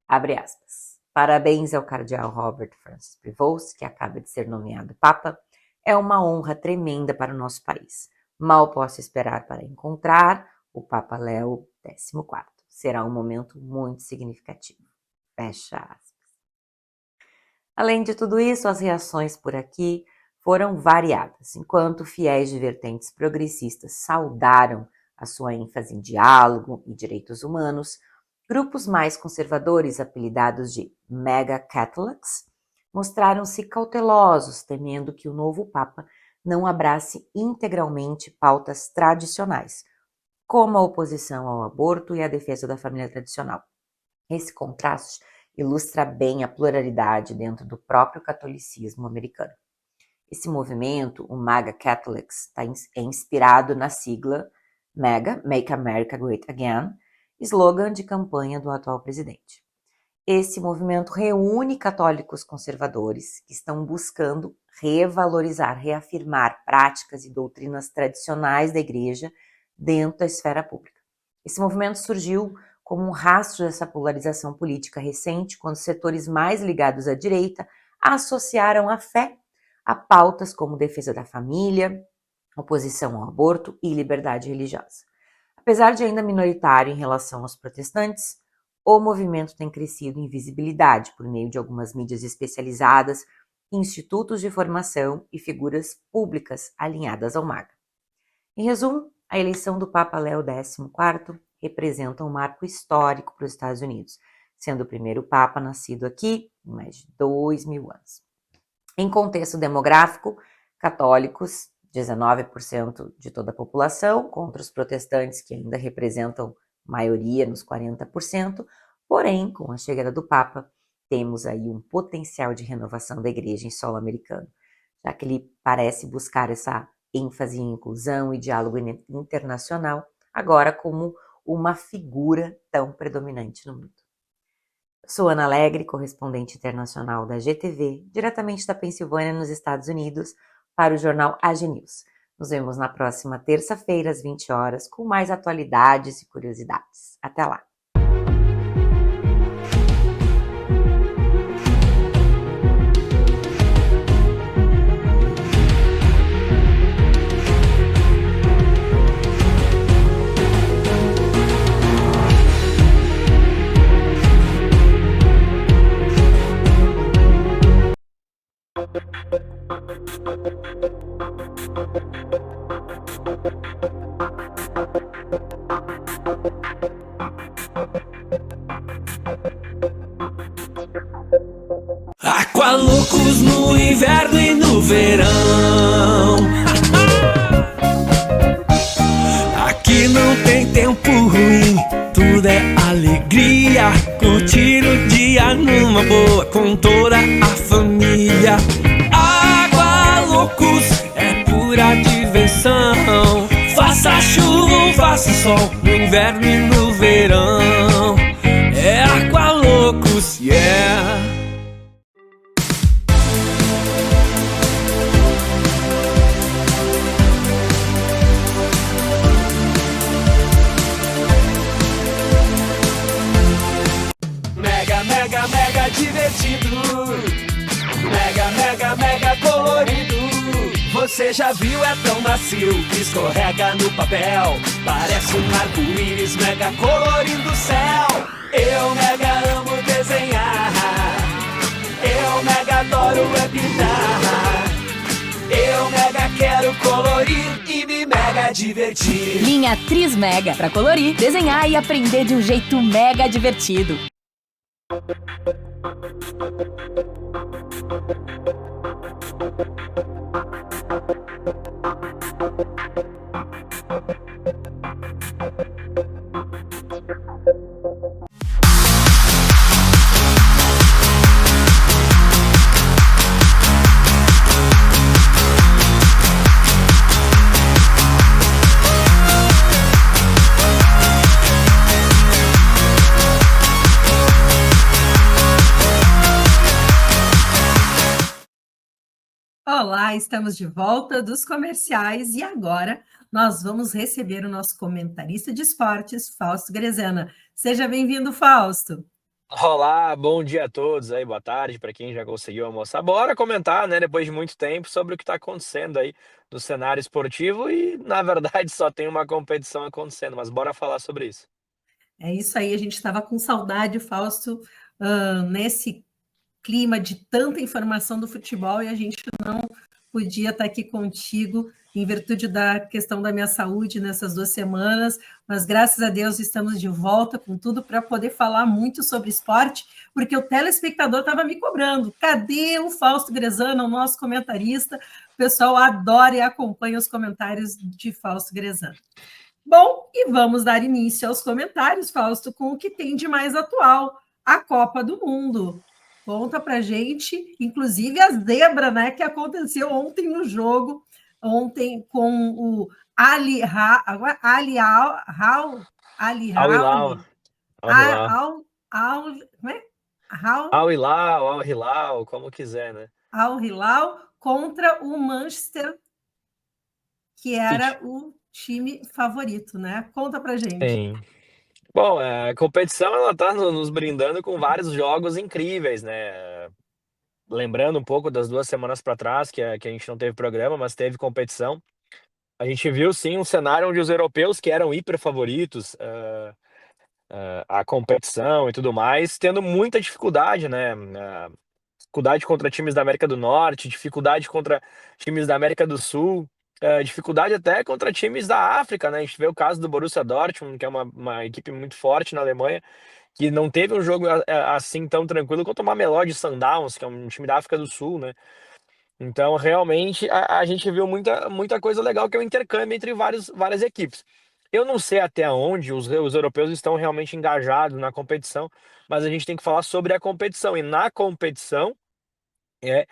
abre aspas, parabéns ao cardeal Robert Francis Prevost, que acaba de ser nomeado Papa. É uma honra tremenda para o nosso país. Mal posso esperar para encontrar o Papa Léo XIV. Será um momento muito significativo. Fecha aspas. Além de tudo isso, as reações por aqui foram variadas. Enquanto fiéis de vertentes progressistas saudaram a sua ênfase em diálogo e direitos humanos, grupos mais conservadores, apelidados de Mega Catholics, mostraram-se cautelosos, temendo que o novo Papa não abrace integralmente pautas tradicionais, como a oposição ao aborto e a defesa da família tradicional. Esse contraste ilustra bem a pluralidade dentro do próprio catolicismo americano. Esse movimento, o MAGA Catholics, é inspirado na sigla MAGA, Make America Great Again, slogan de campanha do atual presidente. Esse movimento reúne católicos conservadores que estão buscando revalorizar, reafirmar práticas e doutrinas tradicionais da igreja dentro da esfera pública. Esse movimento surgiu como um rastro dessa polarização política recente, quando setores mais ligados à direita associaram a fé a pautas como defesa da família, oposição ao aborto e liberdade religiosa. Apesar de ainda minoritário em relação aos protestantes, o movimento tem crescido em visibilidade por meio de algumas mídias especializadas, institutos de formação e figuras públicas alinhadas ao MAGA. Em resumo, a eleição do Papa Léo XIV representa um marco histórico para os Estados Unidos, sendo o primeiro Papa nascido aqui em mais de 2.000 anos. Em contexto demográfico, católicos, 19% de toda a população, contra os protestantes, que ainda representam maioria nos 40%, porém, com a chegada do Papa, temos aí um potencial de renovação da igreja em solo americano, já que ele parece buscar essa ênfase em inclusão e diálogo internacional, agora como uma figura tão predominante no mundo. Sou Ana Alegre, correspondente internacional da GTV, diretamente da Pensilvânia, nos Estados Unidos, para o jornal AG News. Nos vemos na próxima terça-feira, às 20 horas, com mais atualidades e curiosidades. Até lá! Aqualoucos no inverno e no verão. Aqui não tem tempo ruim, tudo é alegria. Curtir o dia numa boa com toda a família. Aqualoucos é pura diversão. Faça chuva ou faça sol, no inverno e no verão. É Aqualoucos, yeah. Mega divertido, mega colorido. Você já viu, é tão macio que escorrega no papel. Parece um arco-íris mega colorindo o céu. Eu mega amo desenhar, eu mega adoro pintar. Eu mega quero colorir e me mega divertir. Linha Tris Mega, pra colorir, desenhar e aprender de um jeito mega divertido. Olá, estamos de volta dos comerciais e agora nós vamos receber o nosso comentarista de esportes, Fausto Grezana. Seja bem-vindo, Fausto. Olá, bom dia a todos aí, boa tarde para quem já conseguiu almoçar. Bora comentar, né, depois de muito tempo, sobre o que está acontecendo aí no cenário esportivo e, na verdade, só tem uma competição acontecendo, mas bora falar sobre isso. É isso aí, a gente estava com saudade, Fausto, nesse clima de tanta informação do futebol e a gente não podia estar aqui contigo em virtude da questão da minha saúde nessas 2 semanas, mas graças a Deus estamos de volta com tudo para poder falar muito sobre esporte, porque o telespectador estava me cobrando. Cadê o Fausto Grezana, o nosso comentarista? O pessoal adora e acompanha os comentários de Fausto Grezana. Bom, e vamos dar início aos comentários, Fausto, com o que tem de mais atual, a Copa do Mundo. Conta pra gente, inclusive a zebra, né, que aconteceu ontem no jogo, ontem com o Ali Ali Ali Al Hilal, Al Hilal. como é? Al Hilal, Al Hilal, como quiser, né? Al Hilal contra o Manchester, que era City. o time favorito, né? Conta pra gente. Sim. Bom, a competição ela tá nos brindando com vários jogos incríveis, né? Lembrando um pouco das 2 semanas para trás, que a gente não teve programa, mas teve competição. A gente viu sim um cenário onde os europeus, que eram hiper favoritos, a competição e tudo mais, tendo muita dificuldade, né? Dificuldade contra times da América do Norte, dificuldade contra times da América do Sul, dificuldade até contra times da África, né? A gente vê o caso do Borussia Dortmund, que é uma equipe muito forte na Alemanha, que não teve um jogo assim tão tranquilo quanto o Mamelodi Sundowns, que é um time da África do Sul, né? Então, realmente, a gente viu muita coisa legal, que é o intercâmbio entre várias equipes. Eu não sei até onde os europeus estão realmente engajados na competição, mas a gente tem que falar sobre a competição. E na competição, é,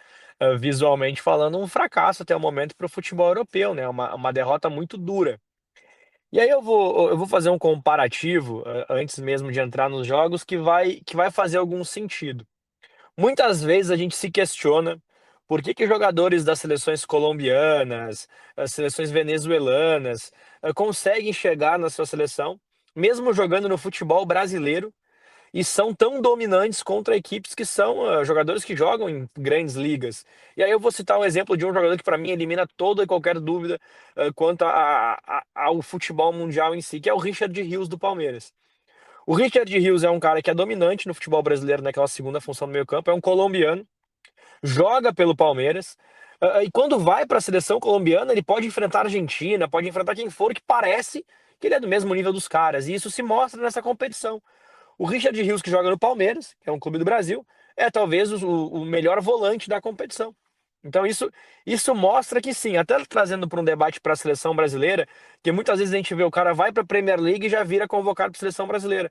visualmente falando, um fracasso até o momento para o futebol europeu, né? Uma derrota muito dura. E aí eu vou fazer um comparativo, antes mesmo de entrar nos jogos, que vai fazer algum sentido. Muitas vezes a gente se questiona por que jogadores das seleções colombianas, as seleções venezuelanas, conseguem chegar na sua seleção, mesmo jogando no futebol brasileiro, e são tão dominantes contra equipes que são jogadores que jogam em grandes ligas. E aí eu vou citar um exemplo de um jogador que para mim elimina toda e qualquer dúvida quanto ao futebol mundial em si, que é o Richard Rios do Palmeiras. O Richard Rios é um cara que é dominante no futebol brasileiro naquela segunda função do meio-campo, é um colombiano, joga pelo Palmeiras, e quando vai para a seleção colombiana, ele pode enfrentar a Argentina, pode enfrentar quem for, que parece que ele é do mesmo nível dos caras, e isso se mostra nessa competição. O Richard Rios, que joga no Palmeiras, que é um clube do Brasil, é talvez o melhor volante da competição. Então isso mostra que sim, até trazendo para um debate para a seleção brasileira, que muitas vezes a gente vê o cara vai para a Premier League e já vira convocado para a seleção brasileira.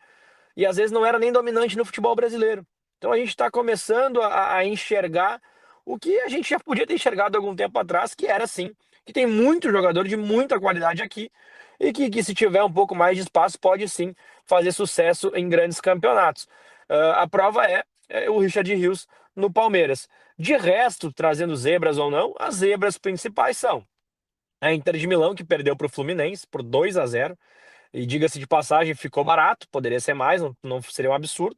E às vezes não era nem dominante no futebol brasileiro. Então a gente está começando a enxergar o que a gente já podia ter enxergado algum tempo atrás, que era assim, que tem muito jogador de muita qualidade aqui, e que se tiver um pouco mais de espaço, pode sim fazer sucesso em grandes campeonatos. A prova é o Richard Rios no Palmeiras. De resto, trazendo zebras ou não, as zebras principais são a Inter de Milão, que perdeu para o Fluminense por 2-0. E diga-se de passagem, ficou barato, poderia ser mais, não seria um absurdo.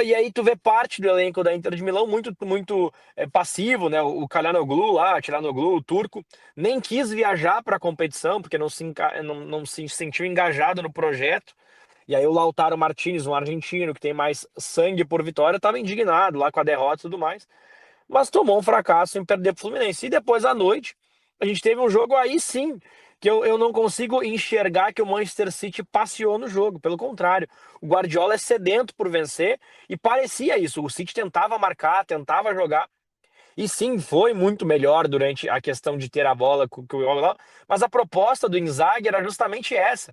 E aí tu vê parte do elenco da Inter de Milão muito passivo, né? O Calhanoglu lá, Calhanoglu, o turco, nem quis viajar para a competição porque não se sentiu engajado no projeto. E aí o Lautaro Martinez, um argentino que tem mais sangue por vitória, estava indignado lá com a derrota e tudo mais, mas tomou um fracasso em perder para o Fluminense. E depois à noite, a gente teve um jogo aí sim, que eu não consigo enxergar que o Manchester City passeou no jogo. Pelo contrário, o Guardiola é sedento por vencer e parecia isso. O City tentava marcar, tentava jogar. E sim, foi muito melhor durante a questão de ter a bola, mas a proposta do Inzaghi era justamente essa: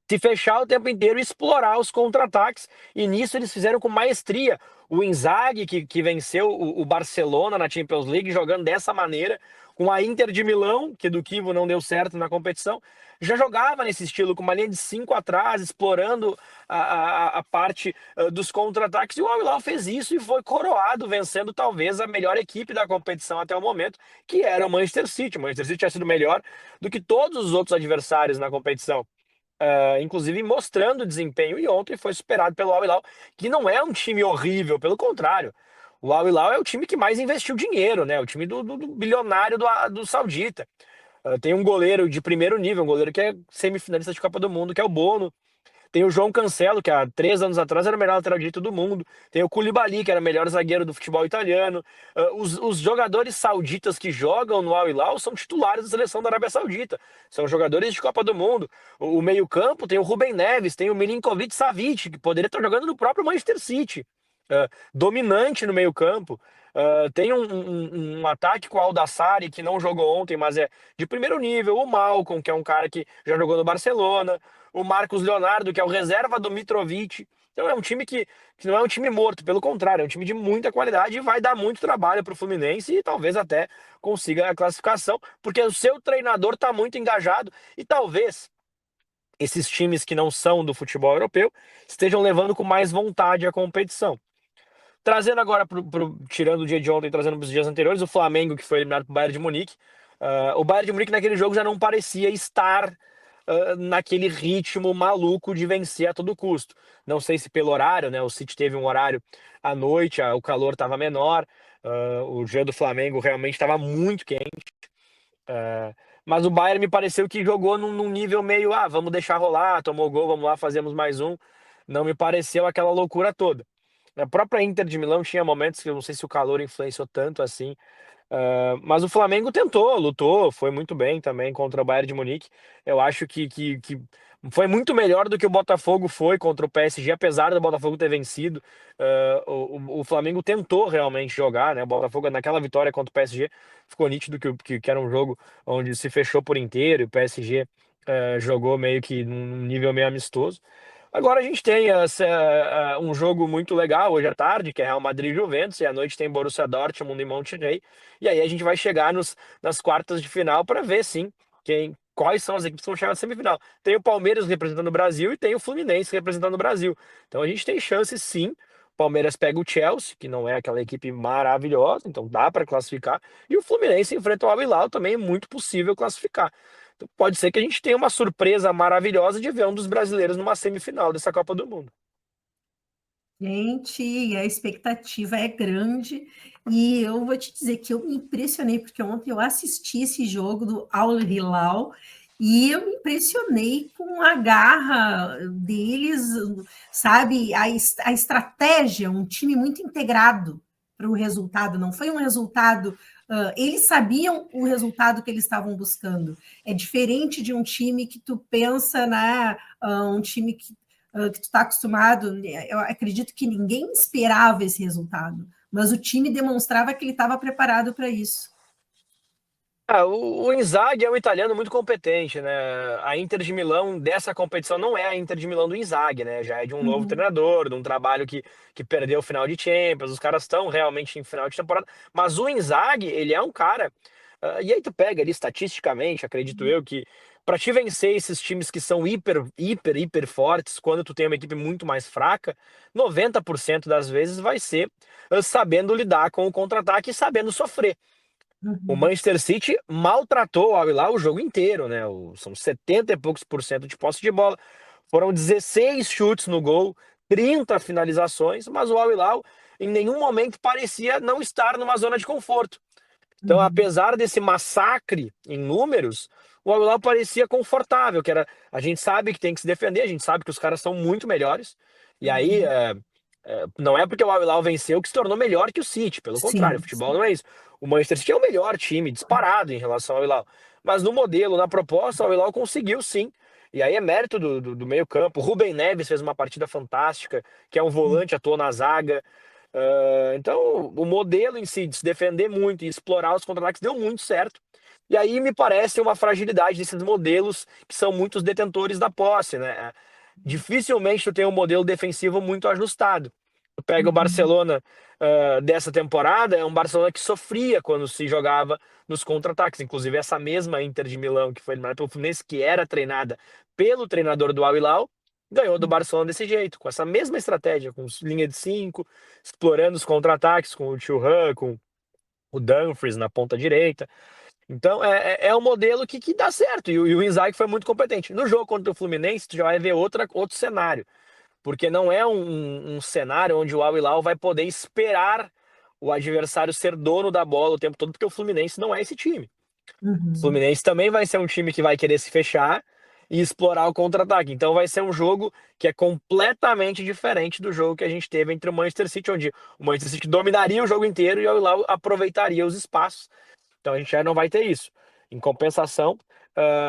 se fechar o tempo inteiro e explorar os contra-ataques. E nisso eles fizeram com maestria. O Inzaghi, que venceu o Barcelona na Champions League, jogando dessa maneira, com a Inter de Milão, que do Kivo não deu certo na competição, já jogava nesse estilo, com uma linha de 5 atrás, explorando a parte dos contra-ataques. E o Al Hilal fez isso e foi coroado, vencendo talvez a melhor equipe da competição até o momento, que era o Manchester City. O Manchester City tinha sido melhor do que todos os outros adversários na competição. Inclusive mostrando desempenho, e ontem foi superado pelo Al Hilal, que não é um time horrível, pelo contrário. O Al Hilal é o time que mais investiu dinheiro, né? O time do bilionário do Saudita. Tem um goleiro de primeiro nível, um goleiro que é semifinalista de Copa do Mundo, que é o Bono. Tem o João Cancelo, que há 3 anos atrás era o melhor lateral direito do mundo. Tem o Koulibaly, que era o melhor zagueiro do futebol italiano. Os jogadores sauditas que jogam no Al Hilal são titulares da seleção da Arábia Saudita. São jogadores de Copa do Mundo. O meio-campo tem o Rubem Neves, tem o Milinkovic-Savic, que poderia estar jogando no próprio Manchester City. Dominante no meio-campo. Tem um ataque com o Aldassari, que não jogou ontem, mas é de primeiro nível. O Malcom, que é um cara que já jogou no Barcelona. O Marcos Leonardo, que é o reserva do Mitrovic. Então é um time que não é um time morto, pelo contrário, é um time de muita qualidade e vai dar muito trabalho para o Fluminense e talvez até consiga a classificação, porque o seu treinador está muito engajado e talvez esses times que não são do futebol europeu estejam levando com mais vontade a competição. Trazendo agora, tirando o dia de ontem, trazendo para os dias anteriores, o Flamengo, que foi eliminado para o Bayern de Munique. O Bayern de Munique naquele jogo já não parecia estar naquele ritmo maluco de vencer a todo custo. Não sei se pelo horário, né? O City teve um horário à noite, o calor estava menor, o jogo do Flamengo realmente estava muito quente. Mas o Bayern me pareceu que jogou num nível meio, vamos deixar rolar, tomou gol, vamos lá, fazemos mais um. Não me pareceu aquela loucura toda. A própria Inter de Milão tinha momentos que eu não sei se o calor influenciou tanto assim. Mas o Flamengo tentou, lutou, foi muito bem também contra o Bayern de Munique. Eu acho que foi muito melhor do que o Botafogo foi contra o PSG, apesar do Botafogo ter vencido. O Flamengo tentou realmente jogar, né? O Botafogo, naquela vitória contra o PSG, ficou nítido que era um jogo onde se fechou por inteiro e o PSG jogou meio que num nível meio amistoso. Agora a gente tem um jogo muito legal hoje à tarde, que é Real Madrid e Juventus, e à noite tem Borussia Dortmund e Monterrey. E aí a gente vai chegar nas quartas de final para ver, sim, quais são as equipes que vão chegar na semifinal. Tem o Palmeiras representando o Brasil e tem o Fluminense representando o Brasil. Então a gente tem chances, sim. O Palmeiras pega o Chelsea, que não é aquela equipe maravilhosa, então dá para classificar. E o Fluminense enfrenta o Al Hilal, também é muito possível classificar. Então, pode ser que a gente tenha uma surpresa maravilhosa de ver um dos brasileiros numa semifinal dessa Copa do Mundo. Gente, a expectativa é grande e eu vou te dizer que eu me impressionei, porque ontem eu assisti esse jogo do Al Hilal e eu me impressionei com a garra deles, sabe? A estratégia, um time muito integrado para o resultado, não foi um resultado. Eles sabiam o resultado que eles estavam buscando. É diferente de um time que tu pensa, né? Um time que tu está acostumado. Eu acredito que ninguém esperava esse resultado, mas o time demonstrava que ele estava preparado para isso. O Inzaghi é um italiano muito competente, né? A Inter de Milão dessa competição não é a Inter de Milão do Inzaghi, né? Já é de um novo treinador, de um trabalho que perdeu o final de Champions. Os caras estão realmente em final de temporada. Mas o Inzaghi, ele é um cara. E aí tu pega ali estatisticamente, acredito eu, que para te vencer esses times que são hiper fortes, quando tu tem uma equipe muito mais fraca, 90% das vezes vai ser sabendo lidar com o contra-ataque e sabendo sofrer. O Manchester City maltratou o Al Hilal o jogo inteiro, né? São 70 e poucos por cento de posse de bola. Foram 16 chutes no gol, 30 finalizações, mas o Al Hilal em nenhum momento parecia não estar numa zona de conforto. Então, apesar desse massacre em números, o Al Hilal parecia confortável, a gente sabe que tem que se defender, a gente sabe que os caras são muito melhores. E aí, não é porque o Al Hilal venceu que se tornou melhor que o City, pelo contrário, o futebol não é isso. O Manchester City é o melhor time, disparado em relação ao Hilal. Mas no modelo, na proposta, o Hilal conseguiu sim. E aí é mérito do meio campo. O Rubem Neves fez uma partida fantástica, que é um volante, atuou na zaga. Então, o modelo em si, de se defender muito e explorar os contra-ataques, deu muito certo. E aí me parece uma fragilidade desses modelos que são muitos detentores da posse, né? Dificilmente tu tem um modelo defensivo muito ajustado. Tu pega o Barcelona dessa temporada, é um Barcelona que sofria quando se jogava nos contra-ataques. Inclusive essa mesma Inter de Milão, que foi eliminada pelo Fluminense, que era treinada pelo treinador do Al Hilal, ganhou do Barcelona desse jeito, com essa mesma estratégia, com linha de 5, explorando os contra-ataques com o Thuram, com o Dumfries na ponta direita. Então é um modelo que dá certo, e o Inzaghi foi muito competente. No jogo contra o Fluminense, tu já vai ver outro cenário, porque não é um cenário onde o Al Hilal vai poder esperar o adversário ser dono da bola o tempo todo, porque o Fluminense não é esse time. O Fluminense também vai ser um time que vai querer se fechar e explorar o contra-ataque. Então vai ser um jogo que é completamente diferente do jogo que a gente teve entre o Manchester City, onde o Manchester City dominaria o jogo inteiro e o Al Hilal aproveitaria os espaços. Então a gente já não vai ter isso. Em compensação,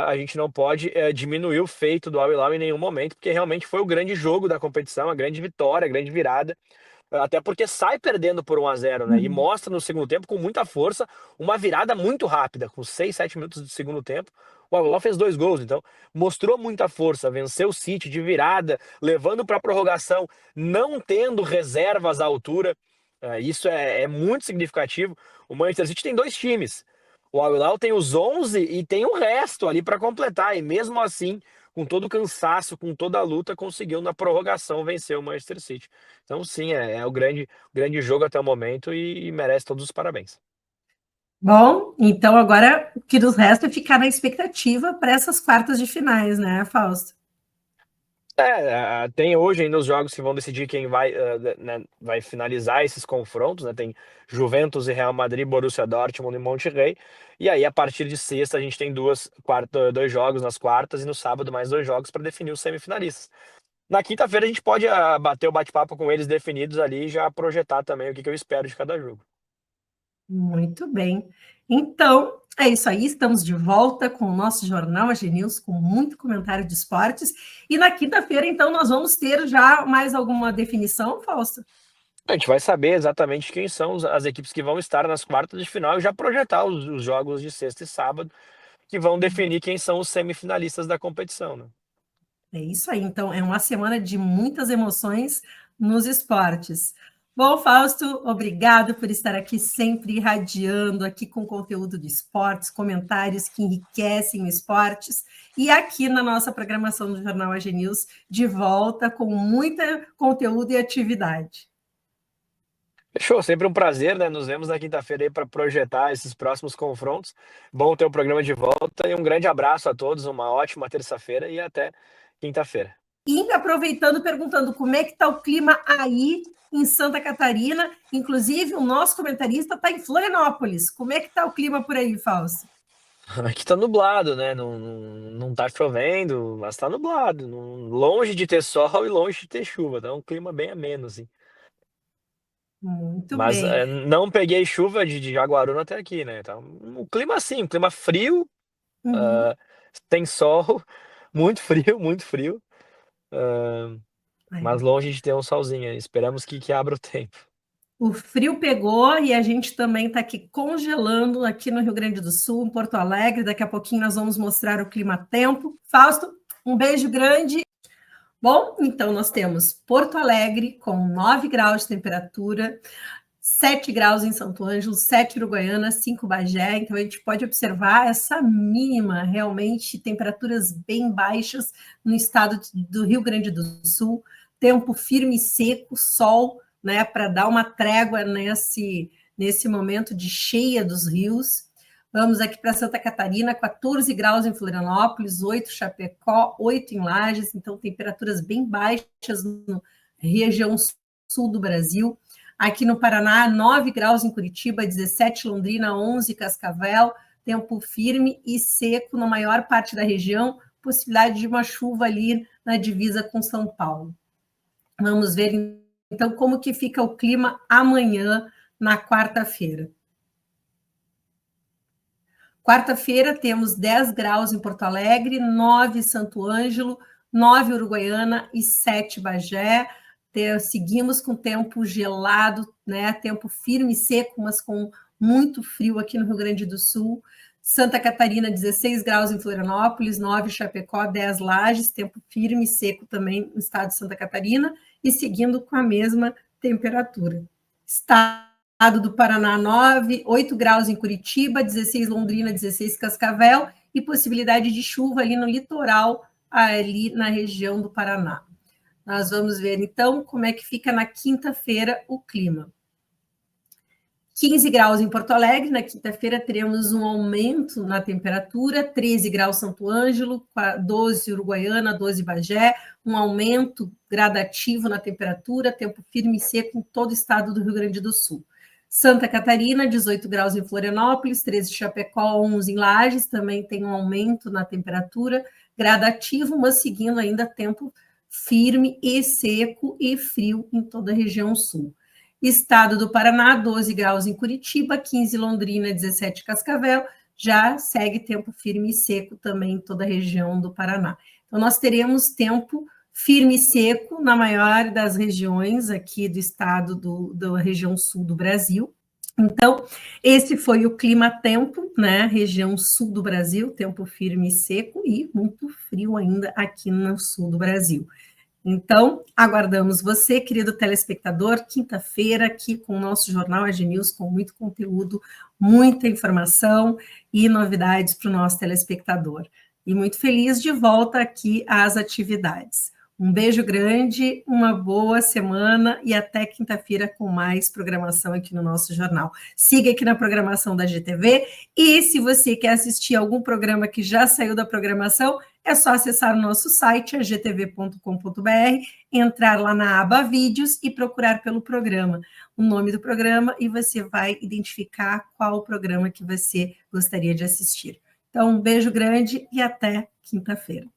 a gente não pode diminuir o feito do Al Hilal em nenhum momento, porque realmente foi o grande jogo da competição, a grande vitória, a grande virada. até porque sai perdendo por 1-0, né? E mostra no segundo tempo com muita força uma virada muito rápida, com 6, 7 minutos do segundo tempo. O Al-Hilal fez 2 gols, então mostrou muita força, venceu o City de virada, levando para a prorrogação, não tendo reservas à altura. Isso é muito significativo. O Manchester City tem 2 times. O Al-Hilal tem os 11 e tem o resto ali para completar. E mesmo assim, com todo o cansaço, com toda a luta, conseguiu na prorrogação vencer o Manchester City. Então, sim, é o grande jogo até o momento e merece todos os parabéns. Bom, então agora o que nos resta é ficar na expectativa para essas quartas de finais, né, Fausto? Tem hoje ainda os jogos que vão decidir quem né, vai finalizar esses confrontos, né? Tem Juventus e Real Madrid, Borussia Dortmund e Monterrey. E aí, a partir de sexta, a gente tem 2 jogos nas quartas e no sábado mais 2 jogos para definir os semifinalistas. Na quinta-feira a gente pode bater o bate-papo com eles definidos ali e já projetar também o que eu espero de cada jogo. Muito bem. Então, é isso aí. Estamos de volta com o nosso Jornal AG News, com muito comentário de esportes. E na quinta-feira, então, nós vamos ter já mais alguma definição, Fausto? A gente vai saber exatamente quem são as equipes que vão estar nas quartas de final e já projetar os jogos de sexta e sábado, que vão definir quem são os semifinalistas da competição, né? É isso aí. Então, é uma semana de muitas emoções nos esportes. Bom, Fausto, obrigado por estar aqui sempre irradiando aqui com conteúdo de esportes, comentários que enriquecem esportes. E aqui na nossa programação do Jornal AG News, de volta com muito conteúdo e atividade. Fechou, sempre um prazer, né? Nos vemos na quinta-feira aí para projetar esses próximos confrontos. Bom ter o programa de volta e um grande abraço a todos, uma ótima terça-feira e até quinta-feira. E aproveitando, perguntando como é que está o clima aí em Santa Catarina. Inclusive, o nosso comentarista está em Florianópolis. Como é que está o clima por aí, Fausto? Aqui tá nublado, né? Não tá chovendo, mas tá nublado. Longe de ter sol e longe de ter chuva. Tá um clima bem ameno, assim. Muito Mas bem. não peguei chuva de Jaguaruna até aqui, né? Tá um clima assim, um clima frio, Uhum. tem sol, muito frio, muito frio. Mas longe de ter um solzinho aí. Esperamos que abra o tempo. O frio pegou e a gente também está aqui congelando aqui no Rio Grande do Sul, em Porto Alegre. Daqui a pouquinho nós vamos mostrar o clima-tempo. Fausto, um beijo grande. Bom, então nós temos Porto Alegre com 9 graus de temperatura, 7 graus em Santo Ângelo, 7 Uruguaiana, 5 Bagé. Então a gente pode observar essa mínima, realmente, temperaturas bem baixas no estado do Rio Grande do Sul. Tempo firme e seco, sol, né, para dar uma trégua nesse momento de cheia dos rios. Vamos aqui para Santa Catarina, 14 graus em Florianópolis, 8 em Chapecó, 8 em Lages, então temperaturas bem baixas na região sul do Brasil. Aqui no Paraná, 9 graus em Curitiba, 17 em Londrina, 11 em Cascavel, tempo firme e seco na maior parte da região, possibilidade de uma chuva ali na divisa com São Paulo. Vamos ver, então, como que fica o clima amanhã, na quarta-feira. Quarta-feira, temos 10 graus em Porto Alegre, 9 em Santo Ângelo, 9 em Uruguaiana e 7 em Bagé. Seguimos com tempo gelado, né? Tempo firme e seco, mas com muito frio aqui no Rio Grande do Sul. Santa Catarina, 16 graus em Florianópolis, 9 em Chapecó, 10 Lages, tempo firme e seco também no estado de Santa Catarina, e seguindo com a mesma temperatura. Estado do Paraná, 8 graus em Curitiba, 16 Londrina, 16 Cascavel, e possibilidade de chuva ali no litoral, ali na região do Paraná. Nós vamos ver, então, como é que fica na quinta-feira o clima. 15 graus em Porto Alegre, na quinta-feira teremos um aumento na temperatura, 13 graus Santo Ângelo, 12 Uruguaiana, 12 Bagé, um aumento gradativo na temperatura, tempo firme e seco em todo o estado do Rio Grande do Sul. Santa Catarina, 18 graus em Florianópolis, 13 em Chapecó, 11 em Lages, também tem um aumento na temperatura gradativo, mas seguindo ainda tempo firme e seco e frio em toda a região sul. Estado do Paraná, 12 graus em Curitiba, 15 em Londrina, 17 em Cascavel, já segue tempo firme e seco também em toda a região do Paraná. Então, nós teremos tempo firme e seco na maior das regiões aqui do estado, da região sul do Brasil. Então, esse foi o clima-tempo, né? Região sul do Brasil, tempo firme e seco e muito frio ainda aqui no sul do Brasil. Então, aguardamos você, querido telespectador, quinta-feira, aqui com o nosso Jornal AG News, com muito conteúdo, muita informação e novidades para o nosso telespectador. E muito feliz de volta aqui às atividades. Um beijo grande, uma boa semana e até quinta-feira com mais programação aqui no nosso jornal. Siga aqui na programação da GTV e se você quer assistir algum programa que já saiu da programação, é só acessar o nosso site, agtv.com.br, entrar lá na aba Vídeos e procurar pelo programa, o nome do programa, e você vai identificar qual o programa que você gostaria de assistir. Então, um beijo grande e até quinta-feira.